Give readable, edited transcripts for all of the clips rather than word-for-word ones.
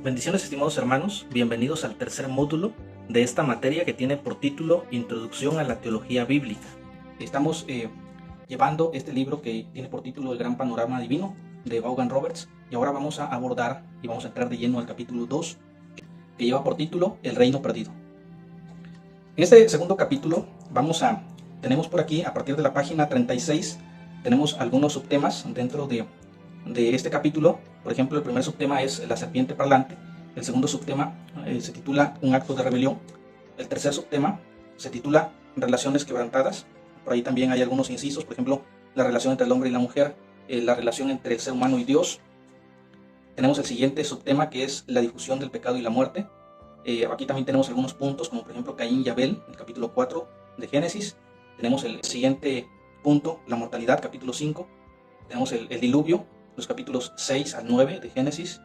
Bendiciones, estimados hermanos, bienvenidos al tercer módulo de esta materia que tiene por título Introducción a la Teología Bíblica. Estamos llevando este libro que tiene por título El Gran Panorama Divino de Vaughan Roberts, y ahora vamos a abordar y vamos a entrar de lleno al capítulo 2, que lleva por título El Reino Perdido. En este segundo capítulo tenemos por aquí, a partir de la página 36, tenemos algunos subtemas dentro de este capítulo. Por ejemplo, el primer subtema es la serpiente parlante. El segundo subtema se titula Un acto de rebelión. El tercer subtema se titula Relaciones quebrantadas. Por ahí también hay algunos incisos, por ejemplo, la relación entre el hombre y la mujer, la relación entre el ser humano y Dios. Tenemos el siguiente subtema, que es la difusión del pecado y la muerte. Aquí también tenemos algunos puntos, como por ejemplo Caín y Abel, el capítulo 4 de Génesis. Tenemos el siguiente punto, la mortalidad, capítulo 5. Tenemos el diluvio, los capítulos 6 al 9 de Génesis,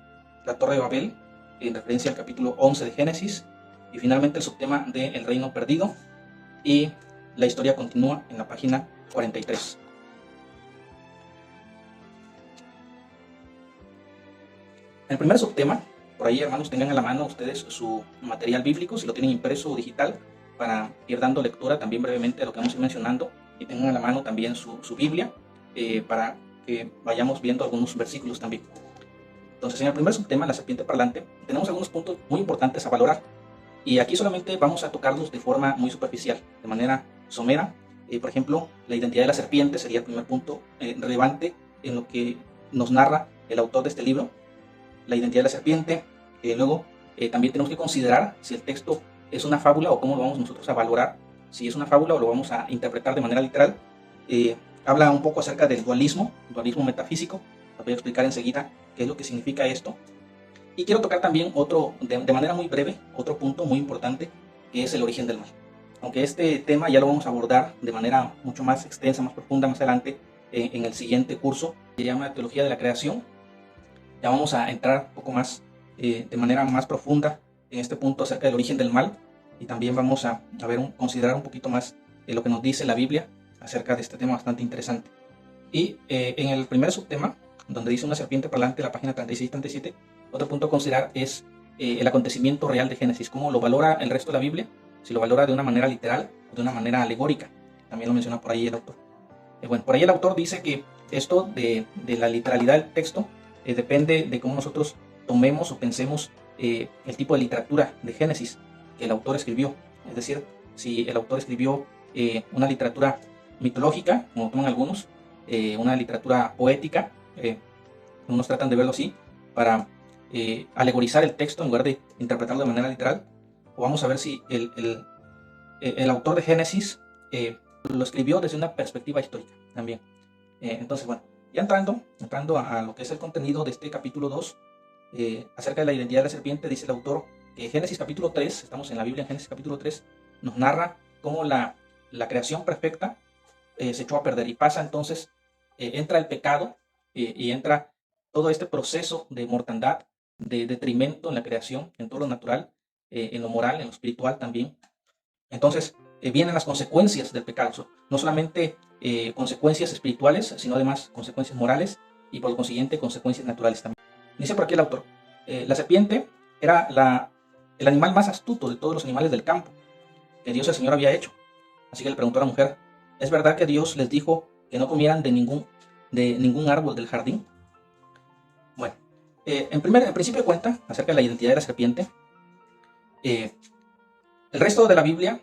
la Torre de Babel, en referencia al capítulo 11 de Génesis, y finalmente el subtema de El Reino Perdido, y la historia continúa en la página 43. En el primer subtema, por ahí, hermanos, tengan a la mano ustedes su material bíblico, si lo tienen impreso o digital, para ir dando lectura también brevemente a lo que vamos a ir mencionando, y tengan a la mano también su Biblia, para que vayamos viendo algunos versículos también. Entonces, en el primer subtema, la serpiente parlante, tenemos algunos puntos muy importantes a valorar, y aquí solamente vamos a tocarlos de forma muy superficial, de manera somera. Por ejemplo, la identidad de la serpiente sería el primer punto relevante en lo que nos narra el autor de este libro, la identidad de la serpiente. Luego también tenemos que considerar si el texto es una fábula o cómo lo vamos nosotros a valorar, si es una fábula o lo vamos a interpretar de manera literal. Habla un poco acerca del dualismo metafísico. Lo voy a explicar enseguida qué es lo que significa esto. Y quiero tocar también de manera muy breve, otro punto muy importante, que es el origen del mal. Aunque este tema ya lo vamos a abordar de manera mucho más extensa, más profunda, más adelante, en el siguiente curso, que se llama Teología de la Creación. Ya vamos a entrar un poco más, de manera más profunda, en este punto acerca del origen del mal, y también vamos a considerar un poquito más lo que nos dice la Biblia acerca de este tema bastante interesante. Y en el primer subtema, donde dice una serpiente parlante, la página 36-37, otro punto a considerar es el acontecimiento real de Génesis, cómo lo valora el resto de la Biblia, si lo valora de una manera literal o de una manera alegórica. También lo menciona por ahí el autor. Bueno, por ahí el autor dice que esto de la literalidad del texto depende de cómo nosotros tomemos o pensemos el tipo de literatura de Génesis que el autor escribió. Es decir, si el autor escribió una literatura mitológica, como toman algunos, una literatura poética, unos tratan de verlo así, para alegorizar el texto en lugar de interpretarlo de manera literal. O vamos a ver si el autor de Génesis lo escribió desde una perspectiva histórica también. Entonces, bueno, ya entrando a lo que es el contenido de este capítulo 2, acerca de la identidad de la serpiente, dice el autor que Génesis capítulo 3, estamos en la Biblia en Génesis capítulo 3, nos narra cómo la creación perfecta se echó a perder, y pasa entonces, entra el pecado, y entra todo este proceso de mortandad, de detrimento en la creación, en todo lo natural, en lo moral, en lo espiritual también. Entonces vienen las consecuencias del pecado, no solamente consecuencias espirituales, sino además consecuencias morales y por consiguiente consecuencias naturales también. Dice por aquí el autor, la serpiente era el animal más astuto de todos los animales del campo que Dios el Señor había hecho. Así que le preguntó a la mujer, ¿es verdad que Dios les dijo que no comieran de ningún árbol del jardín? Bueno, en principio cuenta acerca de la identidad de la serpiente. El resto de la Biblia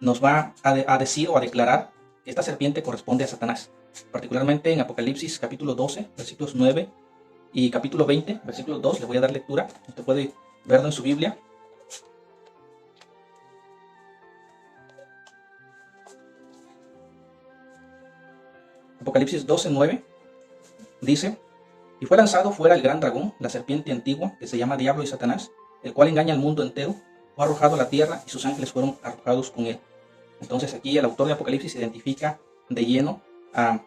nos va a decir o a declarar que esta serpiente corresponde a Satanás, particularmente en Apocalipsis capítulo 12, versículos 9, y capítulo 20, versículo 2, le voy a dar lectura, usted puede verlo en su Biblia. Apocalipsis 12, 9, dice, y fue lanzado fuera el gran dragón, la serpiente antigua, que se llama Diablo y Satanás, el cual engaña al mundo entero, fue arrojado a la tierra y sus ángeles fueron arrojados con él. Entonces aquí el autor de Apocalipsis identifica de lleno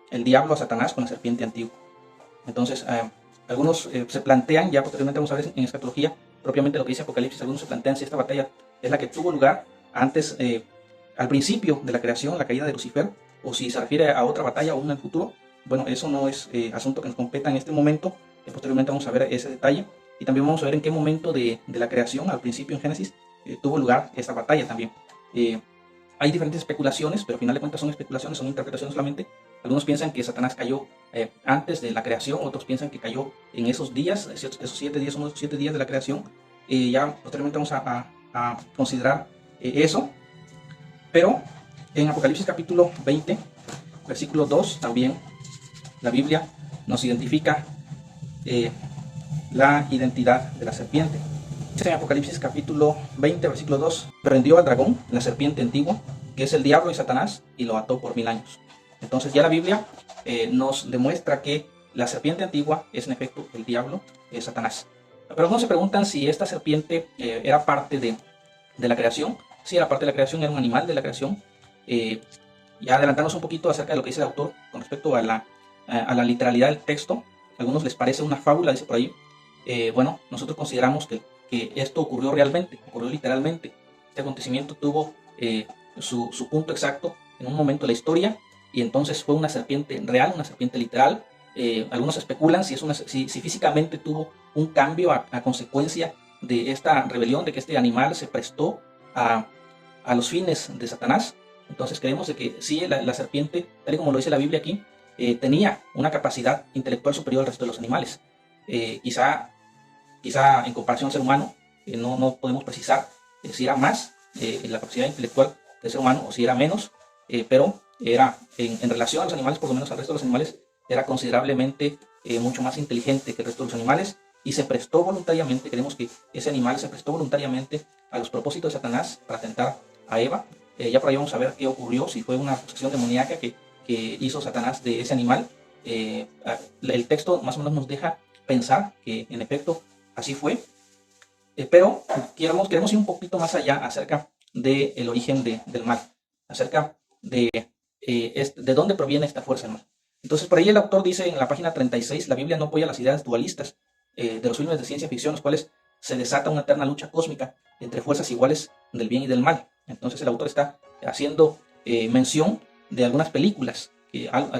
el diablo, a Satanás, con la serpiente antigua. Entonces algunos se plantean, ya posteriormente vamos a ver en escatología propiamente lo que dice Apocalipsis, algunos se plantean si esta batalla es la que tuvo lugar antes, al principio de la creación, la caída de Lucifer, o si se refiere a otra batalla o una en el futuro. Bueno, eso no es asunto que nos competa en este momento, posteriormente vamos a ver ese detalle. y también vamos a ver en qué momento de la creación, al principio en Génesis, tuvo lugar esa batalla también. Hay diferentes especulaciones, pero al final de cuentas son especulaciones, son interpretaciones solamente. Algunos piensan que Satanás cayó antes de la creación, otros piensan que cayó en esos días, esos 7 días, son los 7 días de la creación. Ya posteriormente vamos a considerar eso, pero en Apocalipsis capítulo 20, versículo 2, también la Biblia nos identifica la identidad de la serpiente. En Apocalipsis capítulo 20, versículo 2, prendió al dragón, la serpiente antigua, que es el diablo y Satanás, y lo ató por 1000 años. Entonces ya la Biblia nos demuestra que la serpiente antigua es en efecto el diablo, Satanás. Pero algunos se preguntan si esta serpiente era parte de la creación. Sí, era parte de la creación, era un animal de la creación. Ya adelantarnos un poquito acerca de lo que dice el autor con respecto a la literalidad del texto. A algunos les parece una fábula, dice por ahí. Bueno, nosotros consideramos que esto ocurrió realmente, ocurrió literalmente. Este acontecimiento tuvo su punto exacto en un momento de la historia, y entonces fue una serpiente real, una serpiente literal. Algunos especulan si físicamente tuvo un cambio a consecuencia de esta rebelión, de que este animal se prestó a los fines de Satanás. Entonces creemos de que sí, la serpiente, tal y como lo dice la Biblia aquí, tenía una capacidad intelectual superior al resto de los animales. Quizá en comparación al ser humano, no podemos precisar si era más la capacidad intelectual del ser humano o si era menos, pero era en relación a los animales, por lo menos al resto de los animales, era considerablemente mucho más inteligente que el resto de los animales, y se prestó voluntariamente, creemos que ese animal se prestó voluntariamente a los propósitos de Satanás para tentar a Eva. Ya por ahí vamos a ver qué ocurrió, si fue una posesión demoníaca que hizo Satanás de ese animal. El texto más o menos nos deja pensar que en efecto así fue, pero queremos ir un poquito más allá acerca del origen del mal, acerca de dónde proviene esta fuerza del mal. Entonces por ahí el autor dice en la página 36, la Biblia no apoya las ideas dualistas de los filmes de ciencia ficción, los cuales se desata una eterna lucha cósmica entre fuerzas iguales del bien y del mal. Entonces el autor está haciendo mención de algunas películas,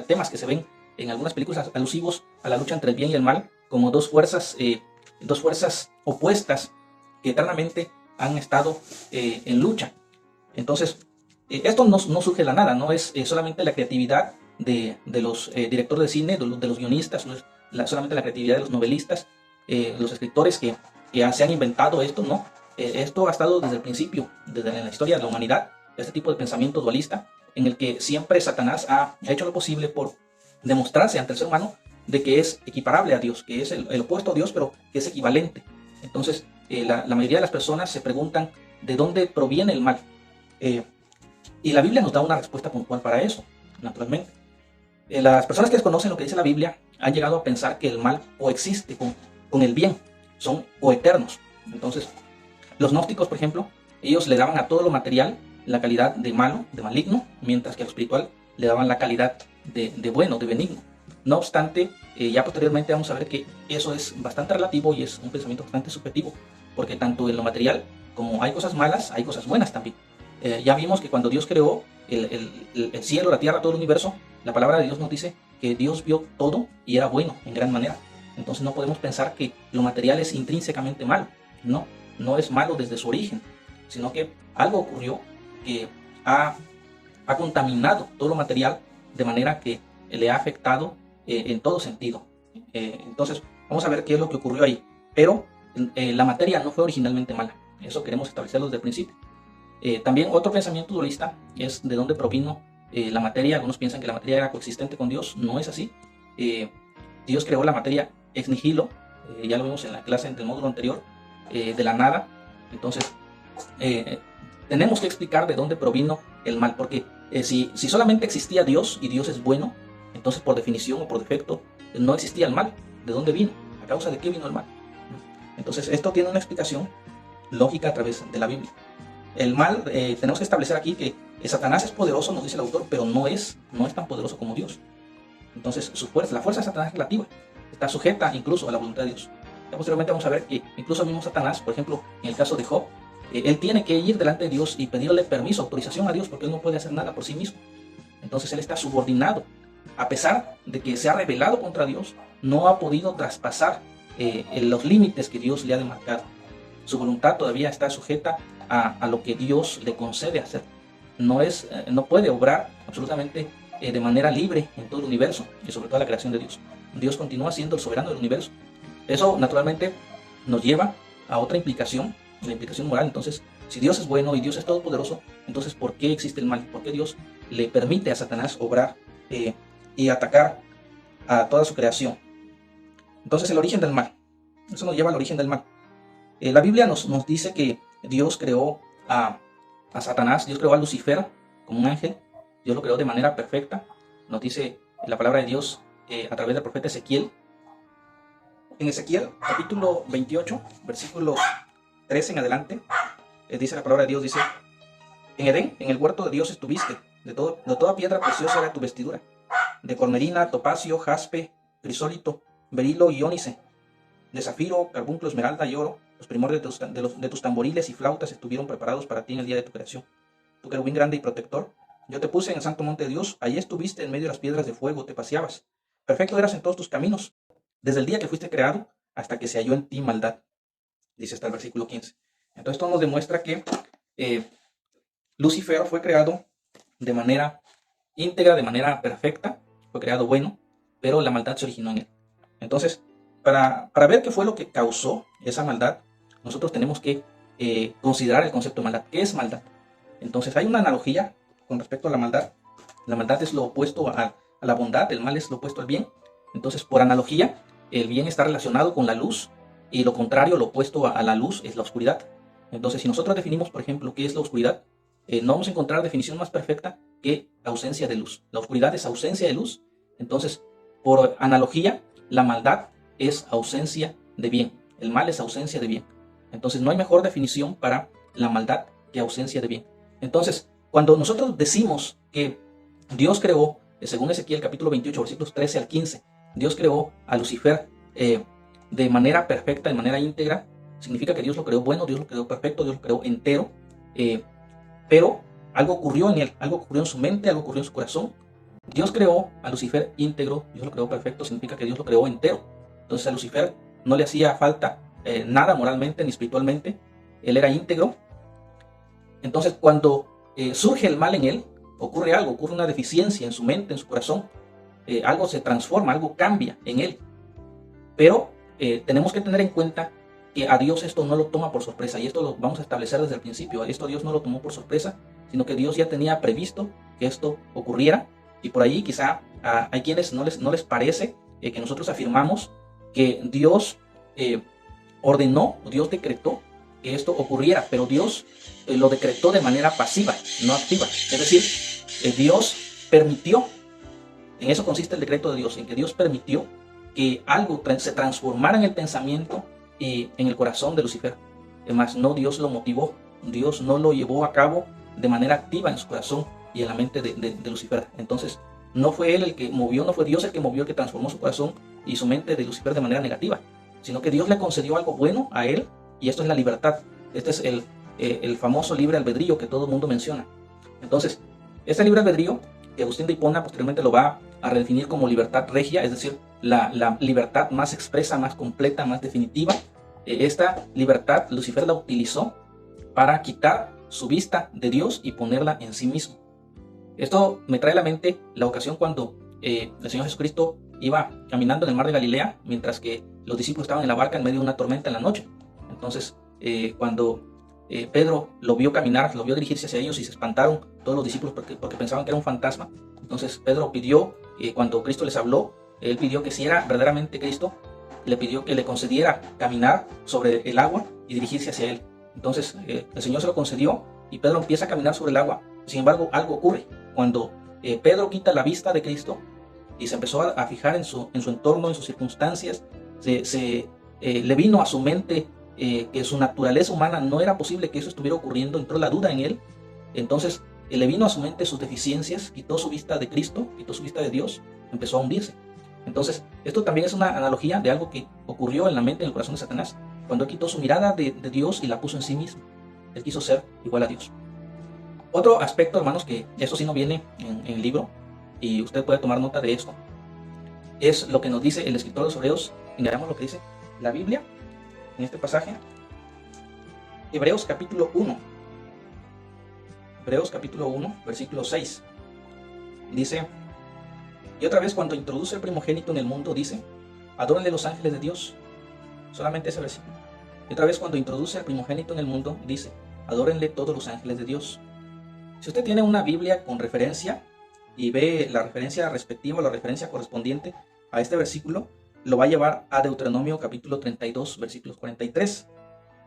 temas que se ven en algunas películas alusivos a la lucha entre el bien y el mal, como dos fuerzas opuestas que eternamente han estado en lucha. Entonces, esto no surge de la nada, no es solamente la creatividad de los directores de cine, de los guionistas, no es solamente la creatividad de los novelistas, los escritores que se han inventado esto, ¿no? Esto ha estado desde el principio, desde la historia de la humanidad, este tipo de pensamiento dualista, en el que siempre Satanás ha hecho lo posible por demostrarse ante el ser humano de que es equiparable a Dios, que es el opuesto a Dios, pero que es equivalente. Entonces, la mayoría de las personas se preguntan de dónde proviene el mal. Y la Biblia nos da una respuesta puntual para eso, naturalmente. Las personas que desconocen lo que dice la Biblia han llegado a pensar que el mal coexiste con el bien, son coeternos. Entonces, los gnósticos, por ejemplo, ellos le daban a todo lo material la calidad de malo, de maligno, mientras que a lo espiritual le daban la calidad de bueno, de benigno. No obstante, ya posteriormente vamos a ver que eso es bastante relativo y es un pensamiento bastante subjetivo, porque tanto en lo material como hay cosas malas, hay cosas buenas también. Ya vimos que cuando Dios creó el cielo, la tierra, todo el universo, la palabra de Dios nos dice que Dios vio todo y era bueno en gran manera. Entonces no podemos pensar que lo material es intrínsecamente malo. No es malo desde su origen, sino que algo ocurrió que ha contaminado todo lo material de manera que le ha afectado en todo sentido. Entonces vamos a ver qué es lo que ocurrió ahí. Pero la materia no fue originalmente mala. Eso queremos establecerlo desde el principio. También otro pensamiento dualista es de dónde provino la materia. Algunos piensan que la materia era coexistente con Dios. No es así. Dios creó la materia ex nihilo. Ya lo vimos en la clase del módulo anterior, de la nada. Entonces tenemos que explicar de dónde provino el mal, porque si solamente existía Dios y Dios es bueno, entonces por definición o por defecto no existía el mal. ¿De dónde vino? ¿A causa de qué vino el mal? Entonces esto tiene una explicación lógica a través de la Biblia. El mal, tenemos que establecer aquí que Satanás es poderoso, nos dice el autor, pero no es tan poderoso como Dios. Entonces la fuerza de Satanás es relativa, está sujeta incluso a la voluntad de Dios. Ya posteriormente vamos a ver que incluso el mismo Satanás, por ejemplo, en el caso de Job, él tiene que ir delante de Dios y pedirle permiso, autorización a Dios, porque él no puede hacer nada por sí mismo. Entonces él está subordinado. A pesar de que se ha rebelado contra Dios, no ha podido traspasar los límites que Dios le ha demarcado. Su voluntad todavía está sujeta a lo que Dios le concede hacer. No puede obrar absolutamente de manera libre en todo el universo y sobre todo la creación de Dios. Dios continúa siendo el soberano del universo. Eso naturalmente nos lleva a otra implicación, la implicación moral. Entonces, si Dios es bueno y Dios es todopoderoso, entonces ¿por qué existe el mal? ¿Por qué Dios le permite a Satanás obrar y atacar a toda su creación? Entonces, el origen del mal. Eso nos lleva al origen del mal. La Biblia nos dice que Dios creó a Satanás, Dios creó a Lucifer como un ángel, Dios lo creó de manera perfecta. Nos dice la palabra de Dios a través del profeta Ezequiel. En Ezequiel, capítulo 28, versículo 13 en adelante, dice la palabra de Dios, dice: en Edén, en el huerto de Dios estuviste, de toda piedra preciosa era tu vestidura, de cornerina, topacio, jaspe, crisólito, berilo y ónice, de zafiro, carbunclo, esmeralda y oro. Los primordios de tus tamboriles y flautas estuvieron preparados para ti en el día de tu creación. Tu querubín grande y protector, yo te puse en el santo monte de Dios, allí estuviste en medio de las piedras de fuego, te paseabas. Perfecto eras en todos tus caminos, desde el día que fuiste creado hasta que se halló en ti maldad. Dice hasta el versículo 15. Entonces esto nos demuestra que Lucifer fue creado de manera íntegra, de manera perfecta, fue creado bueno, pero la maldad se originó en él. Entonces, para ver qué fue lo que causó esa maldad, nosotros tenemos que considerar el concepto de maldad. ¿Qué es maldad? Entonces hay una analogía con respecto a la maldad. La maldad es lo opuesto a la bondad, el mal es lo opuesto al bien. Entonces, por analogía, el bien está relacionado con la luz y lo contrario, lo opuesto a la luz, es la oscuridad. Entonces, si nosotros definimos, por ejemplo, qué es la oscuridad, no vamos a encontrar definición más perfecta que ausencia de luz. La oscuridad es ausencia de luz. Entonces, por analogía, la maldad es ausencia de bien. El mal es ausencia de bien. Entonces, no hay mejor definición para la maldad que ausencia de bien. Entonces, cuando nosotros decimos que Dios creó, según Ezequiel capítulo 28, versículos 13 al 15, Dios creó a Lucifer de manera perfecta, de manera íntegra, significa que Dios lo creó bueno, Dios lo creó perfecto, Dios lo creó entero, pero algo ocurrió en él, algo ocurrió en su mente, algo ocurrió en su corazón. Dios creó a Lucifer íntegro, Dios lo creó perfecto, significa que Dios lo creó entero. Entonces a Lucifer no le hacía falta nada moralmente ni espiritualmente, él era íntegro. Entonces cuando surge el mal en él, ocurre algo, ocurre una deficiencia en su mente, en su corazón, algo se transforma, algo cambia en él. Pero tenemos que tener en cuenta que a Dios esto no lo toma por sorpresa, y esto lo vamos a establecer desde el principio. Esto Dios no lo tomó por sorpresa, sino que Dios ya tenía previsto que esto ocurriera, y por ahí quizá hay quienes no les parece que nosotros afirmamos que Dios ordenó, Dios decretó que esto ocurriera, pero Dios lo decretó de manera pasiva, no activa. Es decir, Dios permitió, en eso consiste el decreto de Dios, en que Dios permitió que algo se transformara en el pensamiento y en el corazón de Lucifer. Además, no Dios lo motivó, Dios no lo llevó a cabo de manera activa en su corazón y en la mente de Lucifer. Entonces, no fue él el que movió, no fue Dios el que movió, el que transformó su corazón y su mente de Lucifer de manera negativa, sino que Dios le concedió algo bueno a él, y esto es la libertad. Este es el famoso libre albedrío que todo el mundo menciona. Entonces, este libre albedrío, que Agustín de Hipona posteriormente lo va a redefinir como libertad regia, es decir, la libertad más expresa, más completa, más definitiva. Esta libertad Lucifer la utilizó para quitar su vista de Dios y ponerla en sí mismo. Esto me trae a la mente la ocasión cuando el Señor Jesucristo iba caminando en el mar de Galilea, mientras que los discípulos estaban en la barca en medio de una tormenta en la noche. Entonces, cuando Pedro lo vio caminar, lo vio dirigirse hacia ellos, y se espantaron todos los discípulos porque pensaban que era un fantasma. Entonces Pedro pidió, cuando Cristo les habló, él pidió que si era verdaderamente Cristo, le pidió que le concediera caminar sobre el agua y dirigirse hacia él. Entonces el Señor se lo concedió y Pedro empieza a caminar sobre el agua. Sin embargo, algo ocurre. Cuando Pedro quita la vista de Cristo y se empezó a fijar en su entorno, en sus circunstancias, le vino a su mente que su naturaleza humana no era posible que eso estuviera ocurriendo, entró la duda en él. Entonces le vino a su mente sus deficiencias, quitó su vista de Cristo, quitó su vista de Dios, empezó a hundirse. Entonces esto también es una analogía de algo que ocurrió en la mente, en el corazón de Satanás, cuando él quitó su mirada de Dios y la puso en sí mismo. Él quiso ser igual a Dios. Otro aspecto, hermanos, que eso sí no viene en el libro, y usted puede tomar nota de esto, es lo que nos dice el escritor de los Hebreos. Veamos lo que dice: la Biblia, en este pasaje, Hebreos capítulo 1. Hebreos capítulo 1, versículo 6. Dice, y otra vez cuando introduce el primogénito en el mundo, dice, adórenle los ángeles de Dios. Solamente ese versículo. Y otra vez cuando introduce el primogénito en el mundo, dice, adórenle todos los ángeles de Dios. Si usted tiene una Biblia con referencia y ve la referencia respectiva, la referencia correspondiente a este versículo, lo va a llevar a Deuteronomio capítulo 32, versículos 43.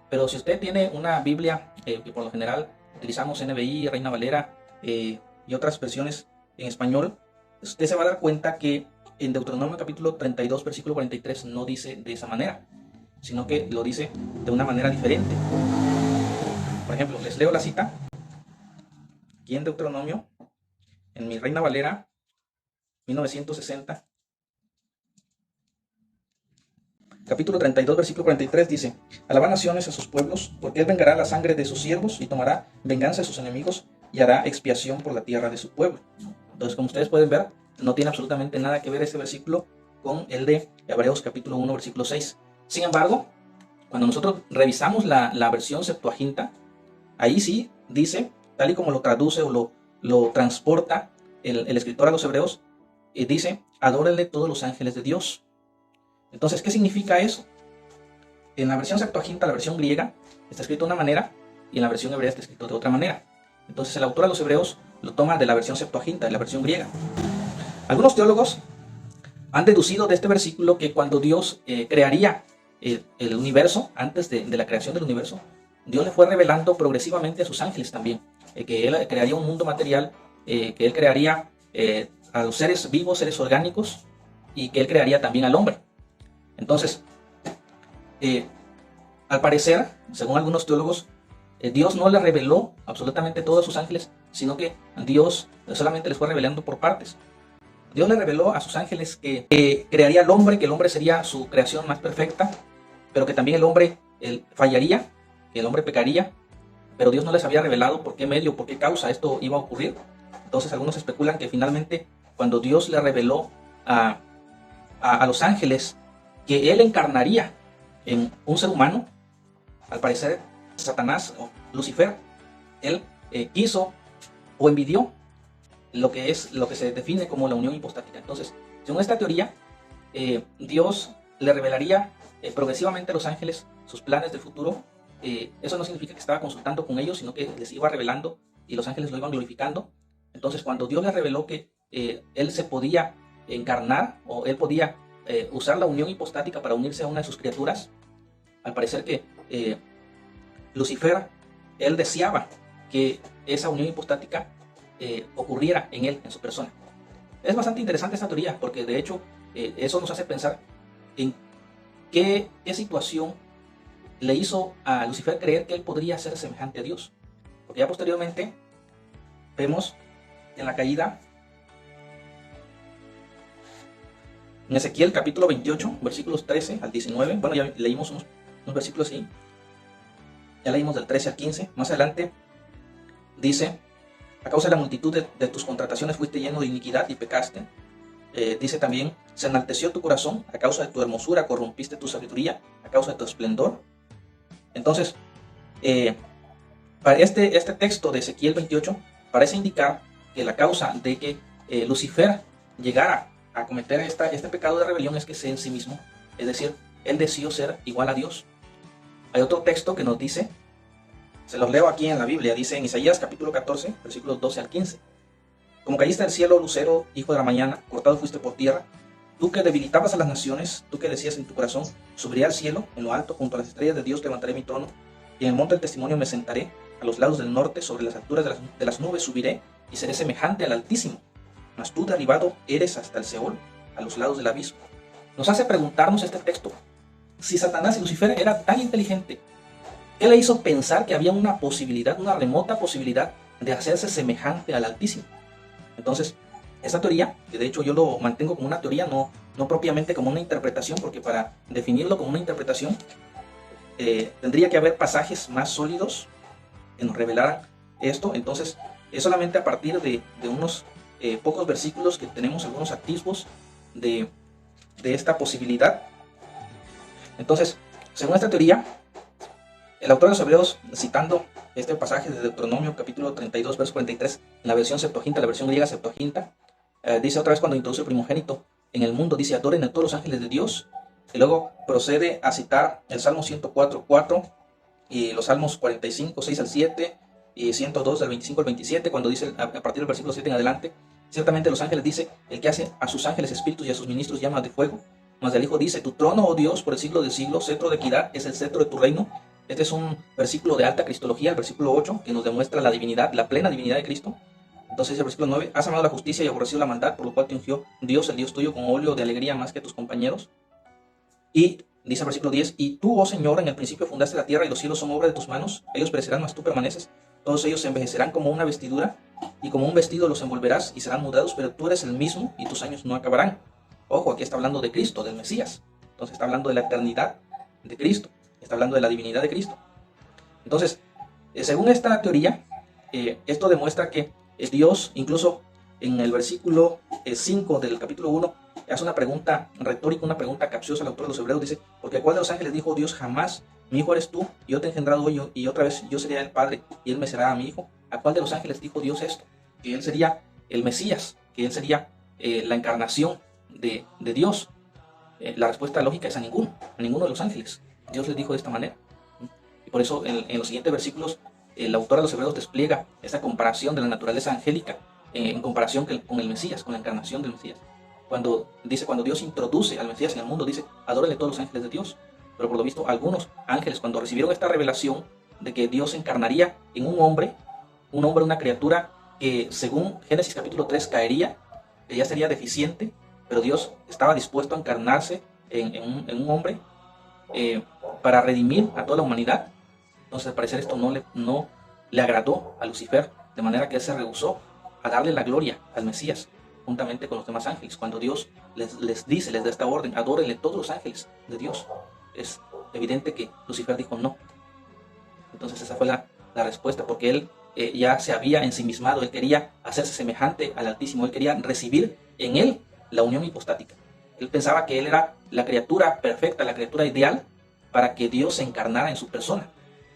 Pero si usted tiene una Biblia que por lo general utilizamos NBI, Reina Valera y otras versiones en español, usted se va a dar cuenta que en Deuteronomio capítulo 32, versículo 43 no dice de esa manera, sino que lo dice de una manera diferente. Por ejemplo, les leo la cita aquí en Deuteronomio, en mi Reina Valera 1960. Capítulo 32, versículo 43 dice, alabad naciones a sus pueblos, porque él vengará la sangre de sus siervos y tomará venganza de sus enemigos y hará expiación por la tierra de su pueblo. Entonces, como ustedes pueden ver, no tiene absolutamente nada que ver este versículo con el de Hebreos capítulo 1, versículo 6. Sin embargo, cuando nosotros revisamos la versión Septuaginta, ahí sí dice, tal y como lo traduce o lo transporta el escritor a los hebreos, dice, adórenle todos los ángeles de Dios. Entonces, ¿qué significa eso? En la versión Septuaginta, la versión griega, está escrito de una manera y en la versión hebrea está escrito de otra manera. Entonces, el autor a los hebreos lo toma de la versión Septuaginta, de la versión griega. Algunos teólogos han deducido de este versículo que cuando Dios crearía el universo, antes de la creación del universo, Dios le fue revelando progresivamente a sus ángeles también, que Él crearía un mundo material, que Él crearía a los seres vivos, seres orgánicos, y que Él crearía también al hombre. Entonces, al parecer, según algunos teólogos, Dios no le reveló absolutamente todo a sus ángeles, sino que Dios solamente les fue revelando por partes. Dios le reveló a sus ángeles que crearía al hombre, que el hombre sería su creación más perfecta, pero que también el hombre fallaría, que el hombre pecaría, pero Dios no les había revelado por qué medio, por qué causa esto iba a ocurrir. Entonces algunos especulan que finalmente cuando Dios le reveló a los ángeles que Él encarnaría en un ser humano, al parecer Satanás o Lucifer, él quiso o envidió lo que se define como la unión hipostática. Entonces, según esta teoría, Dios le revelaría progresivamente a los ángeles sus planes del futuro. Eso no significa que estaba consultando con ellos, sino que les iba revelando y los ángeles lo iban glorificando. Entonces, cuando Dios le reveló que Él se podía encarnar o Él podía usar la unión hipostática para unirse a una de sus criaturas, al parecer que Lucifer, él deseaba que esa unión hipostática ocurriera en él, en su persona. Es bastante interesante esta teoría, porque de hecho eso nos hace pensar en qué situación le hizo a Lucifer creer que él podría ser semejante a Dios. Porque ya posteriormente vemos en la caída, en Ezequiel capítulo 28, versículos 13 al 19, bueno, ya leímos unos versículos así, ya leímos del 13 al 15, más adelante dice, a causa de la multitud de tus contrataciones fuiste lleno de iniquidad y pecaste. Dice también, se enalteció tu corazón, a causa de tu hermosura corrompiste tu sabiduría, a causa de tu esplendor. Entonces, para este texto de Ezequiel 28 parece indicar que la causa de que Lucifer llegara a cometer este pecado de rebelión es que es en sí mismo, es decir, él deseó ser igual a Dios. Hay otro texto que nos dice, se los leo aquí en la Biblia, dice en Isaías capítulo 14, versículos 12 al 15. Como caíste del cielo, lucero, hijo de la mañana, cortado fuiste por tierra, tú que debilitabas a las naciones, tú que decías en tu corazón, subiré al cielo, en lo alto, junto a las estrellas de Dios levantaré mi trono, y en el monte del testimonio me sentaré, a los lados del norte, sobre las alturas de las nubes subiré, y seré semejante al Altísimo. Mas tú derribado eres hasta el Seol, a los lados del abismo. Nos hace preguntarnos este texto, si Satanás y Lucifer era tan inteligente, ¿qué le hizo pensar que había una posibilidad, una remota posibilidad de hacerse semejante al Altísimo? Entonces, esta teoría, que de hecho yo lo mantengo como una teoría, no propiamente como una interpretación, porque para definirlo como una interpretación, tendría que haber pasajes más sólidos que nos revelaran esto. Entonces, es solamente a partir de unos pocos versículos que tenemos algunos atisbos de esta posibilidad. Entonces, según esta teoría, el autor de los Hebreos, citando este pasaje de Deuteronomio capítulo 32, verso 43, en la versión Septuaginta, la versión griega Septuaginta, dice otra vez cuando introduce el primogénito en el mundo, dice: adoren a todos los ángeles de Dios. Y luego procede a citar el Salmo 104, 4 y los Salmos 45, 6 al 7 y 102 del 25 al 27, cuando dice a partir del versículo 7 en adelante: ciertamente los ángeles, dice, el que hace a sus ángeles espíritus y a sus ministros llamas de fuego. Mas del Hijo dice: tu trono, oh Dios, por el siglo de siglos, cetro de equidad es el cetro de tu reino. Este es un versículo de alta cristología, el versículo 8, que nos demuestra la divinidad, la plena divinidad de Cristo. Entonces el versículo 9: has amado la justicia y aborrecido la maldad, por lo cual te ungió Dios, el Dios tuyo, con óleo de alegría más que a tus compañeros. Y dice el versículo 10: y tú, oh Señor, en el principio fundaste la tierra y los cielos son obra de tus manos. Ellos perecerán, mas tú permaneces. Todos ellos se envejecerán como una vestidura, y como un vestido los envolverás y serán mudados, pero tú eres el mismo y tus años no acabarán. Ojo, aquí está hablando de Cristo, del Mesías. Entonces está hablando de la eternidad de Cristo, está hablando de la divinidad de Cristo. Entonces, según esta teoría, esto demuestra que Dios, incluso en el versículo 5 del capítulo 1, hace una pregunta retórica, una pregunta capciosa al autor de los Hebreos. Dice: porque ¿cuál de los ángeles dijo Dios jamás, mi hijo eres tú, y yo te he engendrado hoy, y otra vez yo sería el padre, y él me será a mi hijo? ¿A cuál de los ángeles dijo Dios esto? Que él sería el Mesías, que él sería la encarnación de Dios. La respuesta lógica es a ninguno de los ángeles. Dios les dijo de esta manera. Y por eso en los siguientes versículos, el autor de los Hebreos despliega esta comparación de la naturaleza angélica en comparación con el Mesías, con la encarnación del Mesías. Cuando Dios introduce al Mesías en el mundo, dice: adórenle todos los ángeles de Dios. Pero por lo visto, algunos ángeles, cuando recibieron esta revelación de que Dios encarnaría en un hombre, una criatura que según Génesis capítulo 3 caería, que ya sería deficiente, pero Dios estaba dispuesto a encarnarse en un hombre para redimir a toda la humanidad. Entonces, al parecer, esto no le agradó a Lucifer, de manera que él se rehusó a darle la gloria al Mesías juntamente con los demás ángeles. Cuando Dios les da esta orden: adórenle todos los ángeles de Dios, es evidente que Lucifer dijo no. Entonces esa fue la respuesta, porque él ya se había ensimismado, él quería hacerse semejante al Altísimo, él quería recibir en él la unión hipostática. Él pensaba que él era la criatura perfecta, la criatura ideal para que Dios se encarnara en su persona.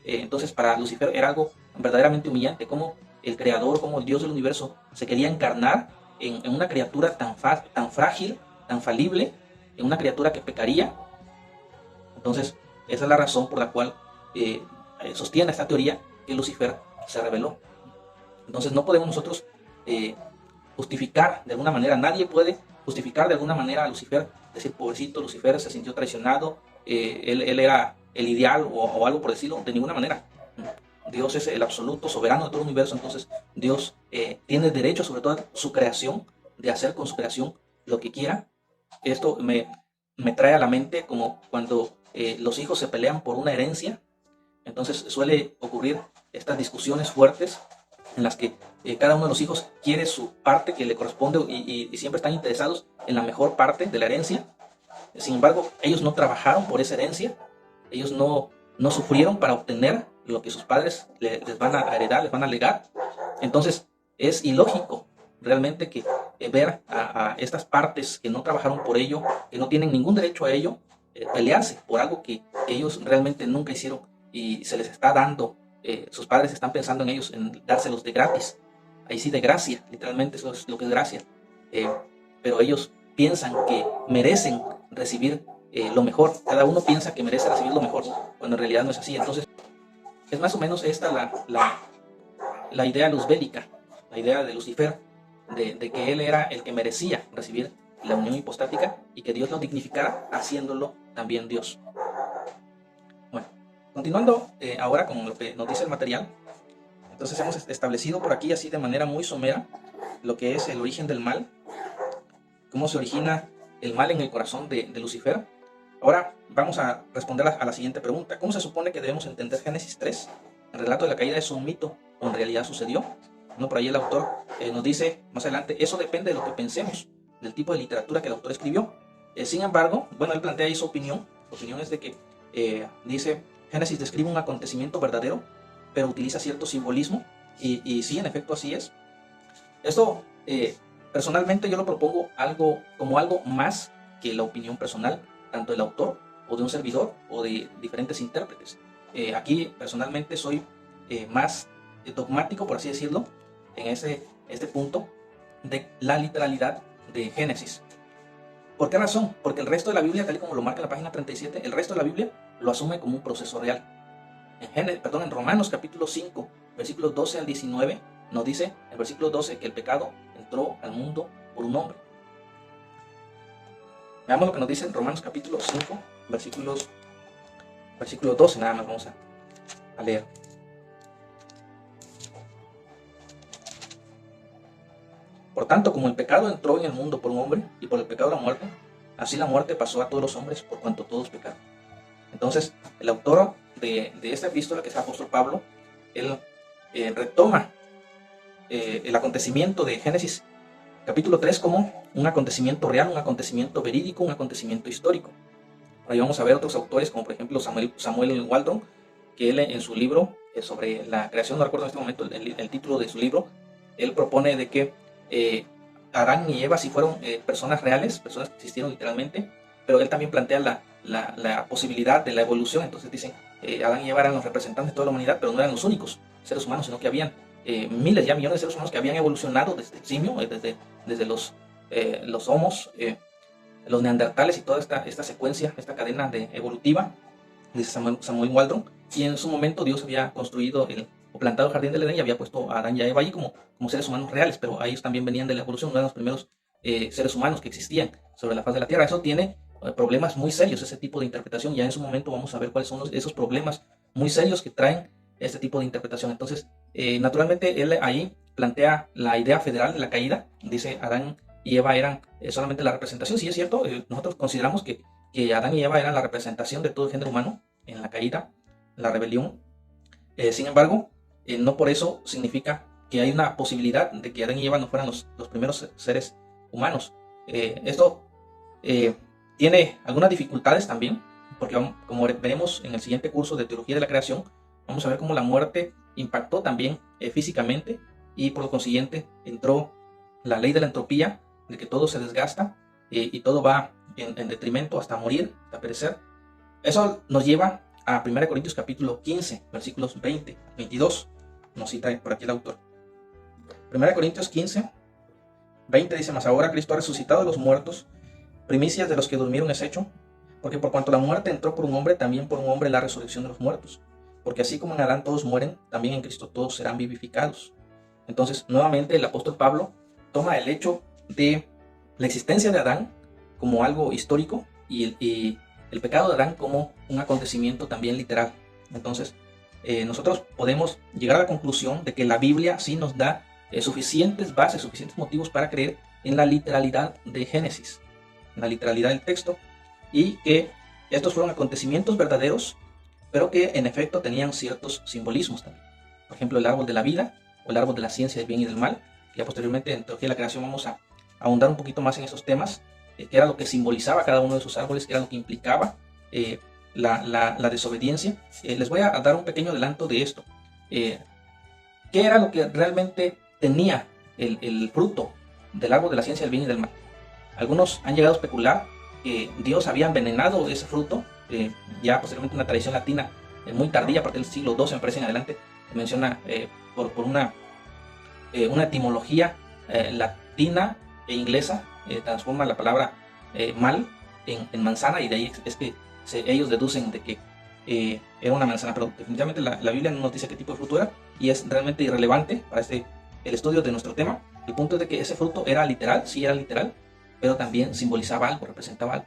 Entonces para Lucifer era algo verdaderamente humillante, como el creador, como el Dios del universo se quería encarnar en una criatura tan frágil, tan falible, en una criatura que pecaría. Entonces esa es la razón por la cual sostiene esta teoría que Lucifer se rebeló. Entonces no podemos nosotros justificar de alguna manera, nadie puede justificar de alguna manera a Lucifer, decir: pobrecito Lucifer, se sintió traicionado, él era el ideal o algo por decirlo. De ninguna manera. Dios es el absoluto soberano de todo el universo. Entonces Dios tiene derecho sobre toda su creación de hacer con su creación lo que quiera. Esto me trae a la mente como cuando los hijos se pelean por una herencia. Entonces suele ocurrir estas discusiones fuertes en las que cada uno de los hijos quiere su parte que le corresponde y siempre están interesados en la mejor parte de la herencia. Sin embargo, ellos no trabajaron por esa herencia, ellos no sufrieron para obtener lo que sus padres les van a heredar, les van a legar. Entonces es ilógico realmente que ver a estas partes que no trabajaron por ello, que no tienen ningún derecho a ello, pelearse por algo que ellos realmente nunca hicieron y se les está dando. Sus padres están pensando en ellos, en dárselos de gratis, ahí sí, de gracia, literalmente eso es lo que es gracia. Pero ellos piensan que merecen recibir lo mejor. Cada uno piensa que merece recibir lo mejor, cuando en realidad no es así. Entonces es más o menos esta la idea luzbélica, la idea de Lucifer, de que él era el que merecía recibir la unión hipostática y que Dios lo dignificara haciéndolo también Dios. Bueno, continuando ahora con lo que nos dice el material. Entonces hemos establecido por aquí, así de manera muy somera, lo que es el origen del mal, cómo se origina el mal en el corazón de Lucifer. Ahora vamos a responder a la siguiente pregunta: ¿cómo se supone que debemos entender Génesis 3? ¿El relato de la caída es un mito o en realidad sucedió? No, por ahí el autor nos dice más adelante: eso depende de lo que pensemos, del tipo de literatura que el autor escribió. Sin embargo, bueno, él plantea ahí su opinión. Su opinión es de que dice: Génesis describe un acontecimiento verdadero, pero utiliza cierto simbolismo, y sí, en efecto así es. Esto personalmente yo lo propongo como algo más que la opinión personal, tanto del autor o de un servidor o de diferentes intérpretes. Aquí personalmente soy más dogmático, por así decirlo, en este punto de la literalidad de Génesis. ¿Por qué razón? Porque el resto de la Biblia, tal y como lo marca en la página 37, el resto de la Biblia lo asume como un proceso real. En Romanos capítulo 5, versículos 12 al 19, nos dice en el versículo 12 que el pecado entró al mundo por un hombre. Veamos lo que nos dice en Romanos capítulo 5, versículo 12, nada más vamos a leer. Por tanto, como el pecado entró en el mundo por un hombre, y por el pecado la muerte, así la muerte pasó a todos los hombres por cuanto todos pecaron. Entonces, el autor de esta epístola, que es el apóstol Pablo, él retoma el acontecimiento de Génesis capítulo 3 como un acontecimiento real, un acontecimiento verídico, un acontecimiento histórico. Ahí vamos a ver otros autores, como por ejemplo Samuel Waldron, que él en su libro sobre la creación, no recuerdo en este momento el título de su libro, él propone de que Adán y Eva sí fueron personas reales, personas que existieron literalmente, pero él también plantea la posibilidad de la evolución. Entonces dicen, Adán y Eva eran los representantes de toda la humanidad, pero no eran los únicos seres humanos, sino que habían miles, ya millones de seres humanos que habían evolucionado desde el simio, desde los homos, los neandertales y toda esta secuencia, esta cadena evolutiva, dice Samuel Waldron, y en su momento Dios había construido o plantado el jardín del Edén y había puesto a Adán y a Eva ahí como seres humanos reales, pero ellos también venían de la evolución, uno de los primeros seres humanos que existían sobre la faz de la Tierra. Eso tiene problemas muy serios, ese tipo de interpretación. Ya en su momento vamos a ver cuáles son esos problemas muy serios que traen este tipo de interpretación. Entonces, naturalmente, él ahí plantea la idea federal de la caída. Dice, Adán y Eva eran solamente la representación. Sí, es cierto, nosotros consideramos que Adán y Eva eran la representación de todo el género humano en la caída, la rebelión. Sin embargo, no por eso significa que hay una posibilidad de que Adán y Eva no fueran los primeros seres humanos. Esto tiene algunas dificultades también, porque como veremos en el siguiente curso de Teología de la Creación, vamos a ver cómo la muerte impactó también físicamente, y por lo consiguiente entró la ley de la entropía, de que todo se desgasta y todo va en detrimento hasta morir, hasta perecer. Eso nos lleva a 1 Corintios capítulo 15, versículos 20, 22, nos cita por aquí el autor. 1 Corintios 15, 20 dice, mas ahora Cristo ha resucitado de los muertos, primicias de los que durmieron es hecho, porque por cuanto la muerte entró por un hombre, también por un hombre la resurrección de los muertos. Porque así como en Adán todos mueren, también en Cristo todos serán vivificados. Entonces, nuevamente el apóstol Pablo toma el hecho de la existencia de Adán como algo histórico y el pecado de Adán como un acontecimiento también literal. Entonces, nosotros podemos llegar a la conclusión de que la Biblia sí nos da suficientes bases, suficientes motivos para creer en la literalidad de Génesis, en la literalidad del texto, y que estos fueron acontecimientos verdaderos, pero que en efecto tenían ciertos simbolismos también. Por ejemplo, el árbol de la vida o el árbol de la ciencia del bien y del mal. Ya posteriormente en Teología de la Creación vamos a ahondar un poquito más en esos temas, qué era lo que simbolizaba cada uno de esos árboles, qué era lo que implicaba la desobediencia. Les voy a dar un pequeño adelanto de esto. ¿Qué era lo que realmente tenía el fruto del árbol de la ciencia del bien y del mal? Algunos han llegado a especular que Dios había envenenado ese fruto. Ya posteriormente una tradición latina muy tardía, a partir del siglo II me parece en adelante, menciona por una etimología latina e inglesa, transforma la palabra mal en manzana, y de ahí es que ellos deducen de que era una manzana, pero definitivamente la Biblia no nos dice qué tipo de fruto era, y es realmente irrelevante para el estudio de nuestro tema. El punto es de que ese fruto era literal, sí era literal, pero también simbolizaba algo, representaba algo.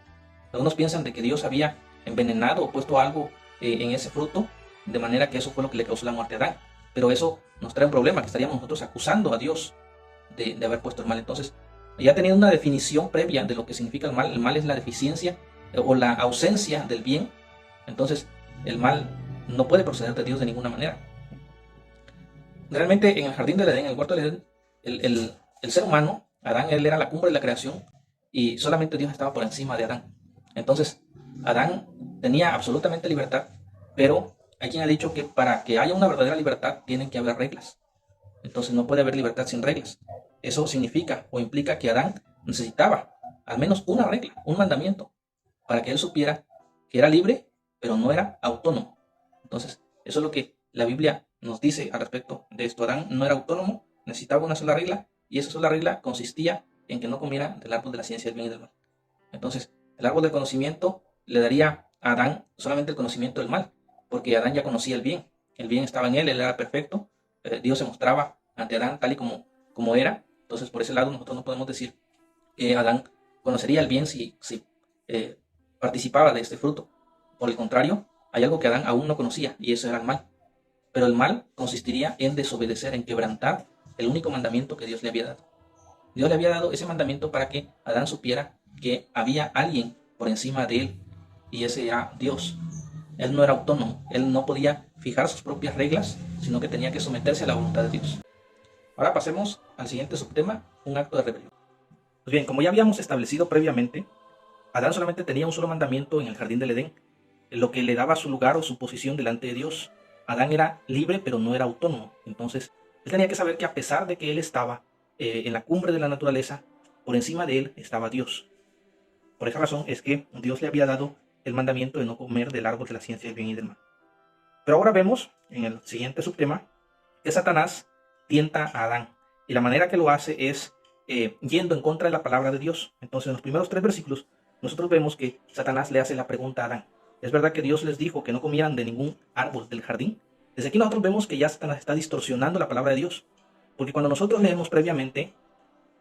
Algunos piensan de que Dios había envenenado o puesto algo en ese fruto, de manera que eso fue lo que le causó la muerte a Adán. Pero eso nos trae un problema, que estaríamos nosotros acusando a Dios de haber puesto el mal. Entonces, ya teniendo una definición previa de lo que significa el mal es la deficiencia o la ausencia del bien. Entonces, el mal no puede proceder de Dios de ninguna manera. Realmente, en el jardín del Edén, en el huerto del Edén, el ser humano, Adán, él era la cumbre de la creación, y solamente Dios estaba por encima de Adán. Entonces, Adán tenía absolutamente libertad, pero hay quien ha dicho que para que haya una verdadera libertad tienen que haber reglas. Entonces no puede haber libertad sin reglas. Eso significa o implica que Adán necesitaba al menos una regla, un mandamiento, para que él supiera que era libre, pero no era autónomo. Entonces, eso es lo que la Biblia nos dice al respecto de esto. Adán no era autónomo, necesitaba una sola regla, y esa sola regla consistía en que no comiera del árbol de la ciencia del bien y del mal. Entonces, el árbol del conocimiento le daría a Adán solamente el conocimiento del mal, porque Adán ya conocía el bien estaba en él era perfecto, Dios se mostraba ante Adán tal y como era. Entonces, por ese lado, nosotros no podemos decir que Adán conocería el bien si participaba de este fruto. Por el contrario, hay algo que Adán aún no conocía, y eso era el mal. Pero el mal consistiría en desobedecer, en quebrantar el único mandamiento que Dios le había dado. Dios le había dado ese mandamiento para que Adán supiera que había alguien por encima de él, y ese era Dios. Él no era autónomo, él no podía fijar sus propias reglas, sino que tenía que someterse a la voluntad de Dios. Ahora pasemos al siguiente subtema, un acto de rebelión. Pues bien, como ya habíamos establecido previamente, Adán solamente tenía un solo mandamiento en el jardín del Edén, lo que le daba su lugar o su posición delante de Dios. Adán era libre, pero no era autónomo. Entonces, él tenía que saber que a pesar de que él estaba en la cumbre de la naturaleza, por encima de él estaba Dios. Por esa razón es que Dios le había dado el mandamiento de no comer del árbol de la ciencia del bien y del mal. Pero ahora vemos en el siguiente subtema que Satanás tienta a Adán, y la manera que lo hace es yendo en contra de la palabra de Dios. Entonces, en los primeros 3 versículos, nosotros vemos que Satanás le hace la pregunta a Adán: ¿es verdad que Dios les dijo que no comieran de ningún árbol del jardín? Desde aquí nosotros vemos que ya Satanás está distorsionando la palabra de Dios, porque cuando nosotros leemos previamente,